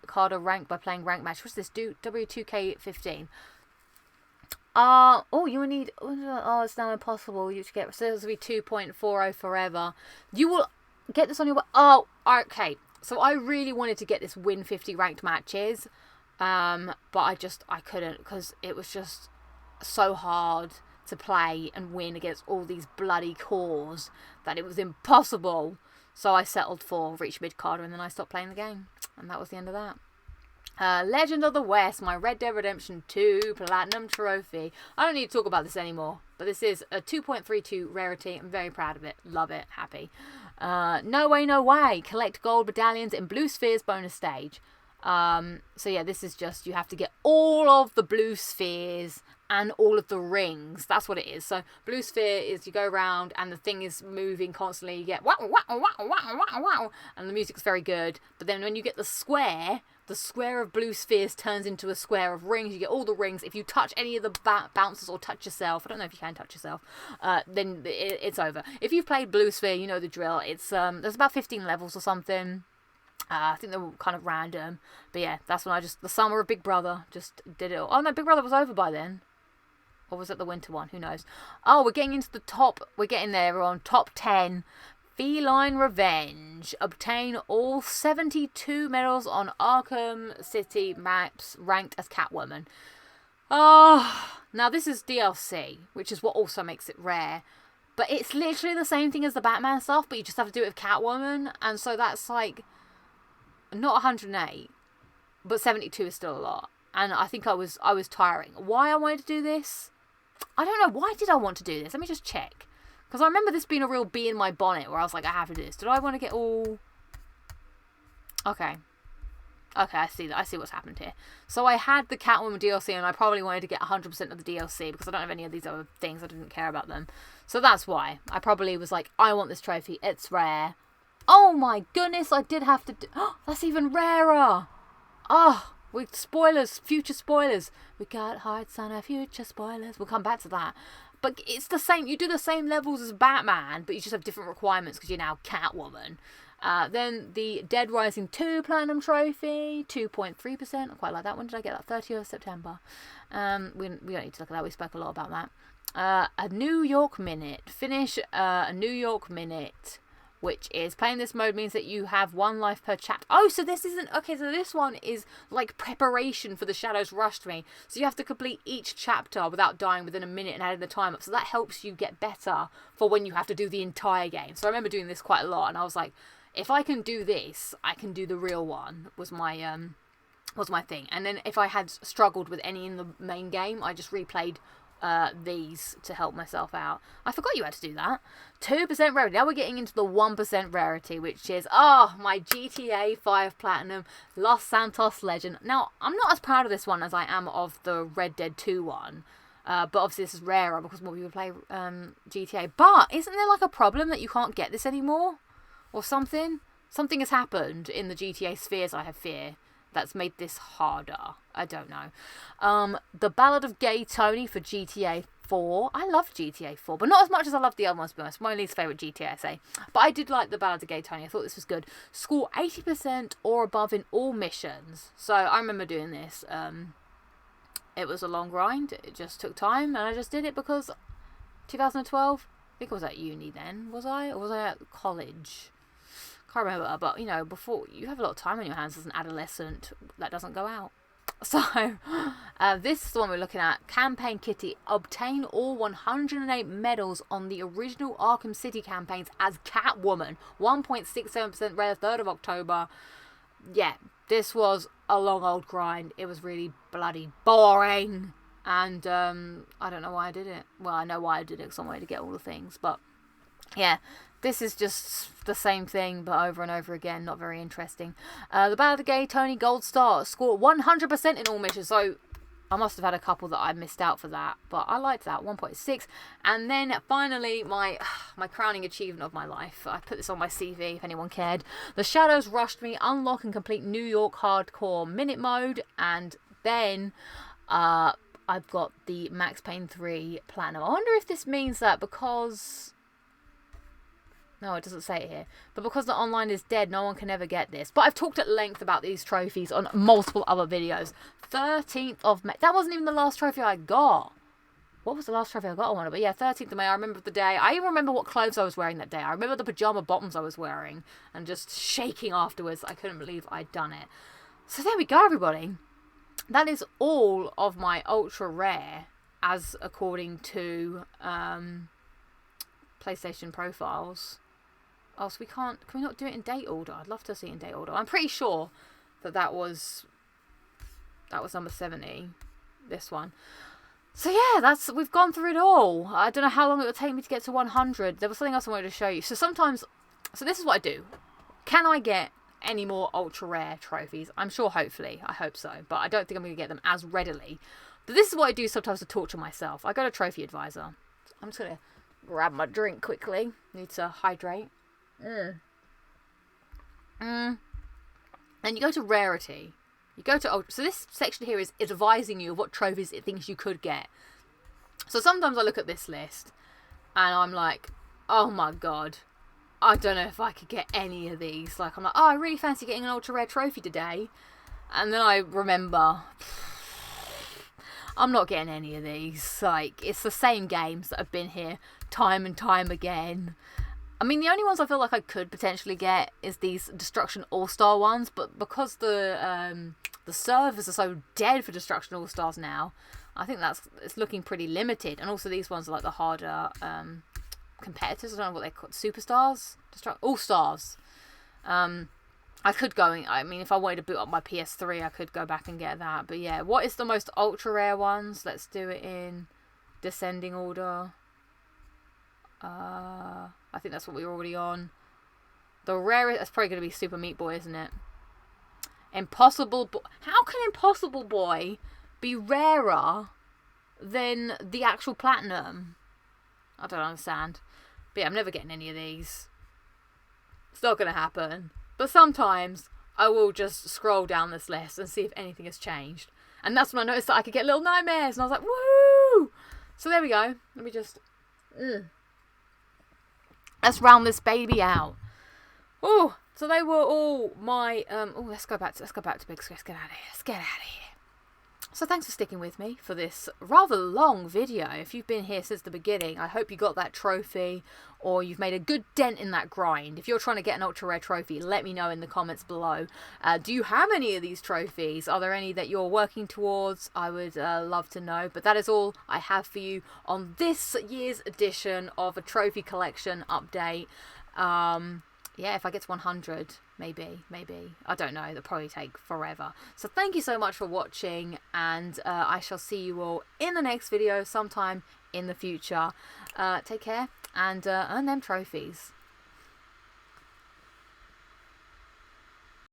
carder rank by playing rank match. What's this? Do W2K15. You will need, it's now impossible. You to get, so this will be 2.40 forever. You will get this on your, okay. So I really wanted to get this win 50 ranked matches. But I couldn't because it was just so hard to play and win against all these bloody cores that it was impossible. So I settled for reach mid-carder and then I stopped playing the game. And that was the end of that. Legend of the West, my Red Dead Redemption 2 Platinum Trophy. I don't need to talk about this anymore, but this is a 2.32 rarity. I'm very proud of it. Love it. Happy. No Way, No Way. Collect gold medallions in Blue Spheres bonus stage. So yeah, this is just, you have to get all of the blue spheres and all of the rings. That's what it is. So blue sphere is you go around and the thing is moving constantly. You get wow, wow, wow, wow, wow, wow, and the music's very good. But then when you get the square of blue spheres turns into a square of rings. You get all the rings. If you touch any of the bouncers or touch yourself, I don't know if you can touch yourself, then it's over. If you've played Blue Sphere, you know the drill. It's there's about 15 levels or something. I think they were kind of random. But yeah, that's when the summer of Big Brother just did it all. Oh no, Big Brother was over by then. Or was it the winter one? Who knows? Oh, we're getting into the top. We're getting there. We're on top 10. Feline Revenge. Obtain all 72 medals on Arkham City maps ranked as Catwoman. Oh, now this is DLC, which is what also makes it rare. But it's literally the same thing as the Batman stuff, but you just have to do it with Catwoman. And so that's like, not 108, but 72 is still a lot. And I think I was tiring. Why I wanted to do this? I don't know. Why did I want to do this? Let me just check. Because I remember this being a real bee in my bonnet where I was like, I have to do this. Did I want to get all... Okay, I see that. I see what's happened here. So I had the Catwoman DLC and I probably wanted to get 100% of the DLC because I don't have any of these other things. I didn't care about them. So that's why. I probably was like, I want this trophy. It's rare. Oh my goodness, I did have to do... Oh, that's even rarer. Oh, with spoilers, future spoilers. We got hearts on our future spoilers. We'll come back to that. But it's the same. You do the same levels as Batman, but you just have different requirements because you're now Catwoman. Then the Dead Rising 2 Platinum Trophy, 2.3%. I quite like that one. Did I get that? 30th of September. We don't need to look at that. We spoke a lot about that. A New York Minute. Finish a New York Minute, which is playing this mode means that you have 1 life per chapter. Oh, so this isn't... Okay, so this one is like preparation for the Shadows Rushed Me. So you have to complete each chapter without dying within a minute and adding the time up. So that helps you get better for when you have to do the entire game. So I remember doing this quite a lot, and I was like, if I can do this, I can do the real one, was my thing. And then if I had struggled with any in the main game, I just replayed these to help myself out. I forgot you had to do that. 2% rarity. Now we're getting into the 1% rarity, which is, my GTA 5 Platinum Los Santos Legend. Now, I'm not as proud of this one as I am of the Red Dead 2 one. But obviously this is rarer because more people play GTA. But isn't there like a problem that you can't get this anymore? Or something? Something has happened in the GTA spheres, I have fear, that's made this harder. I don't know. The Ballad of Gay Tony for GTA 4. I love GTA 4, but not as much as I love the other ones, to be honest. My least favourite GTA, I say. But I did like the Ballad of Gay Tony. I thought this was good. Score 80% or above in all missions. So I remember doing this. It was a long grind. It just took time, and I just did it because 2012. I think I was at uni then. Was I? Or was I at college? Can't remember, but, you know, before, you have a lot of time on your hands as an adolescent that doesn't go out. So, this is the one we're looking at. Campaign Kitty. Obtain all 108 medals on the original Arkham City campaigns as Catwoman. 1.67% rare, 3rd of October. Yeah, this was a long old grind. It was really bloody boring. And, I don't know why I did it. Well, I know why I did it, because I wanted to get all the things, but, yeah. This is just the same thing, but over and over again. Not very interesting. The Ballad of Gay Tony Gold Star. Score 100% in all missions. So I must have had a couple that I missed out for that. But I liked that. 1.6. And then finally, my crowning achievement of my life. I put this on my CV if anyone cared. The Shadows Rushed Me. Unlock and complete New York Hardcore Minute Mode. And then I've got the Max Payne 3 Platinum. I wonder if this means that because... No, it doesn't say it here. But because the online is dead, no one can ever get this. But I've talked at length about these trophies on multiple other videos. 13th of May. That wasn't even the last trophy I got. What was the last trophy I got? I wonder. But yeah, 13th of May. I remember the day. I even remember what clothes I was wearing that day. I remember the pajama bottoms I was wearing. And just shaking afterwards. I couldn't believe I'd done it. So there we go, everybody. That is all of my ultra rare, as according to PlayStation Profiles. Oh, so can we not do it in date order? I'd love to see it in date order. I'm pretty sure that was number 70, this one. So yeah, we've gone through it all. I don't know how long it would take me to get to 100. There was something else I wanted to show you. So this is what I do. Can I get any more ultra rare trophies? I'm sure, hopefully. I hope so. But I don't think I'm going to get them as readily. But this is what I do sometimes to torture myself. I go to Trophy Advisor. I'm just going to grab my drink quickly. Need to hydrate. And you go to rarity. You go to ultra. So this section here is advising you of what trophies it thinks you could get. So sometimes I look at this list and I'm like, oh my god, I don't know if I could get any of these. Like, I'm like, I really fancy getting an ultra rare trophy today. And then I remember, I'm not getting any of these. Like, it's the same games that have been here time and time again. I mean, the only ones I feel like I could potentially get is these Destruction All-Star ones, but because the servers are so dead for Destruction All-Stars now, I think it's looking pretty limited. And also these ones are like the harder competitors. I don't know what they're called. Superstars? All-Stars. I could go, I mean, if I wanted to boot up my PS3, I could go back and get that. But yeah, what is the most ultra-rare ones? Let's do it in descending order. I think that's what we were already on. The rarest, that's probably going to be Super Meat Boy, isn't it? Impossible Boy. How can Impossible Boy be rarer than the actual Platinum? I don't understand. But yeah, I'm never getting any of these. It's not going to happen. But sometimes I will just scroll down this list and see if anything has changed. And that's when I noticed that I could get little nightmares. And I was like, woo! So there we go. Let me just... Let's round this baby out. Oh, So they were all my oh, let's go back to big screen. Let's get out of here. Let's get out of here. So thanks for sticking with me for this rather long video. If you've been here since the beginning, I hope you got that trophy or you've made a good dent in that grind. If you're trying to get an ultra rare trophy, let me know in the comments below. Do you have any of these trophies? Are there any that you're working towards? I would love to know. But that is all I have for you on this year's edition of a trophy collection update. Yeah, if I get to 100, maybe. I don't know. It'll probably take forever. So thank you so much for watching, and I shall see you all in the next video sometime in the future. Take care, and earn them trophies.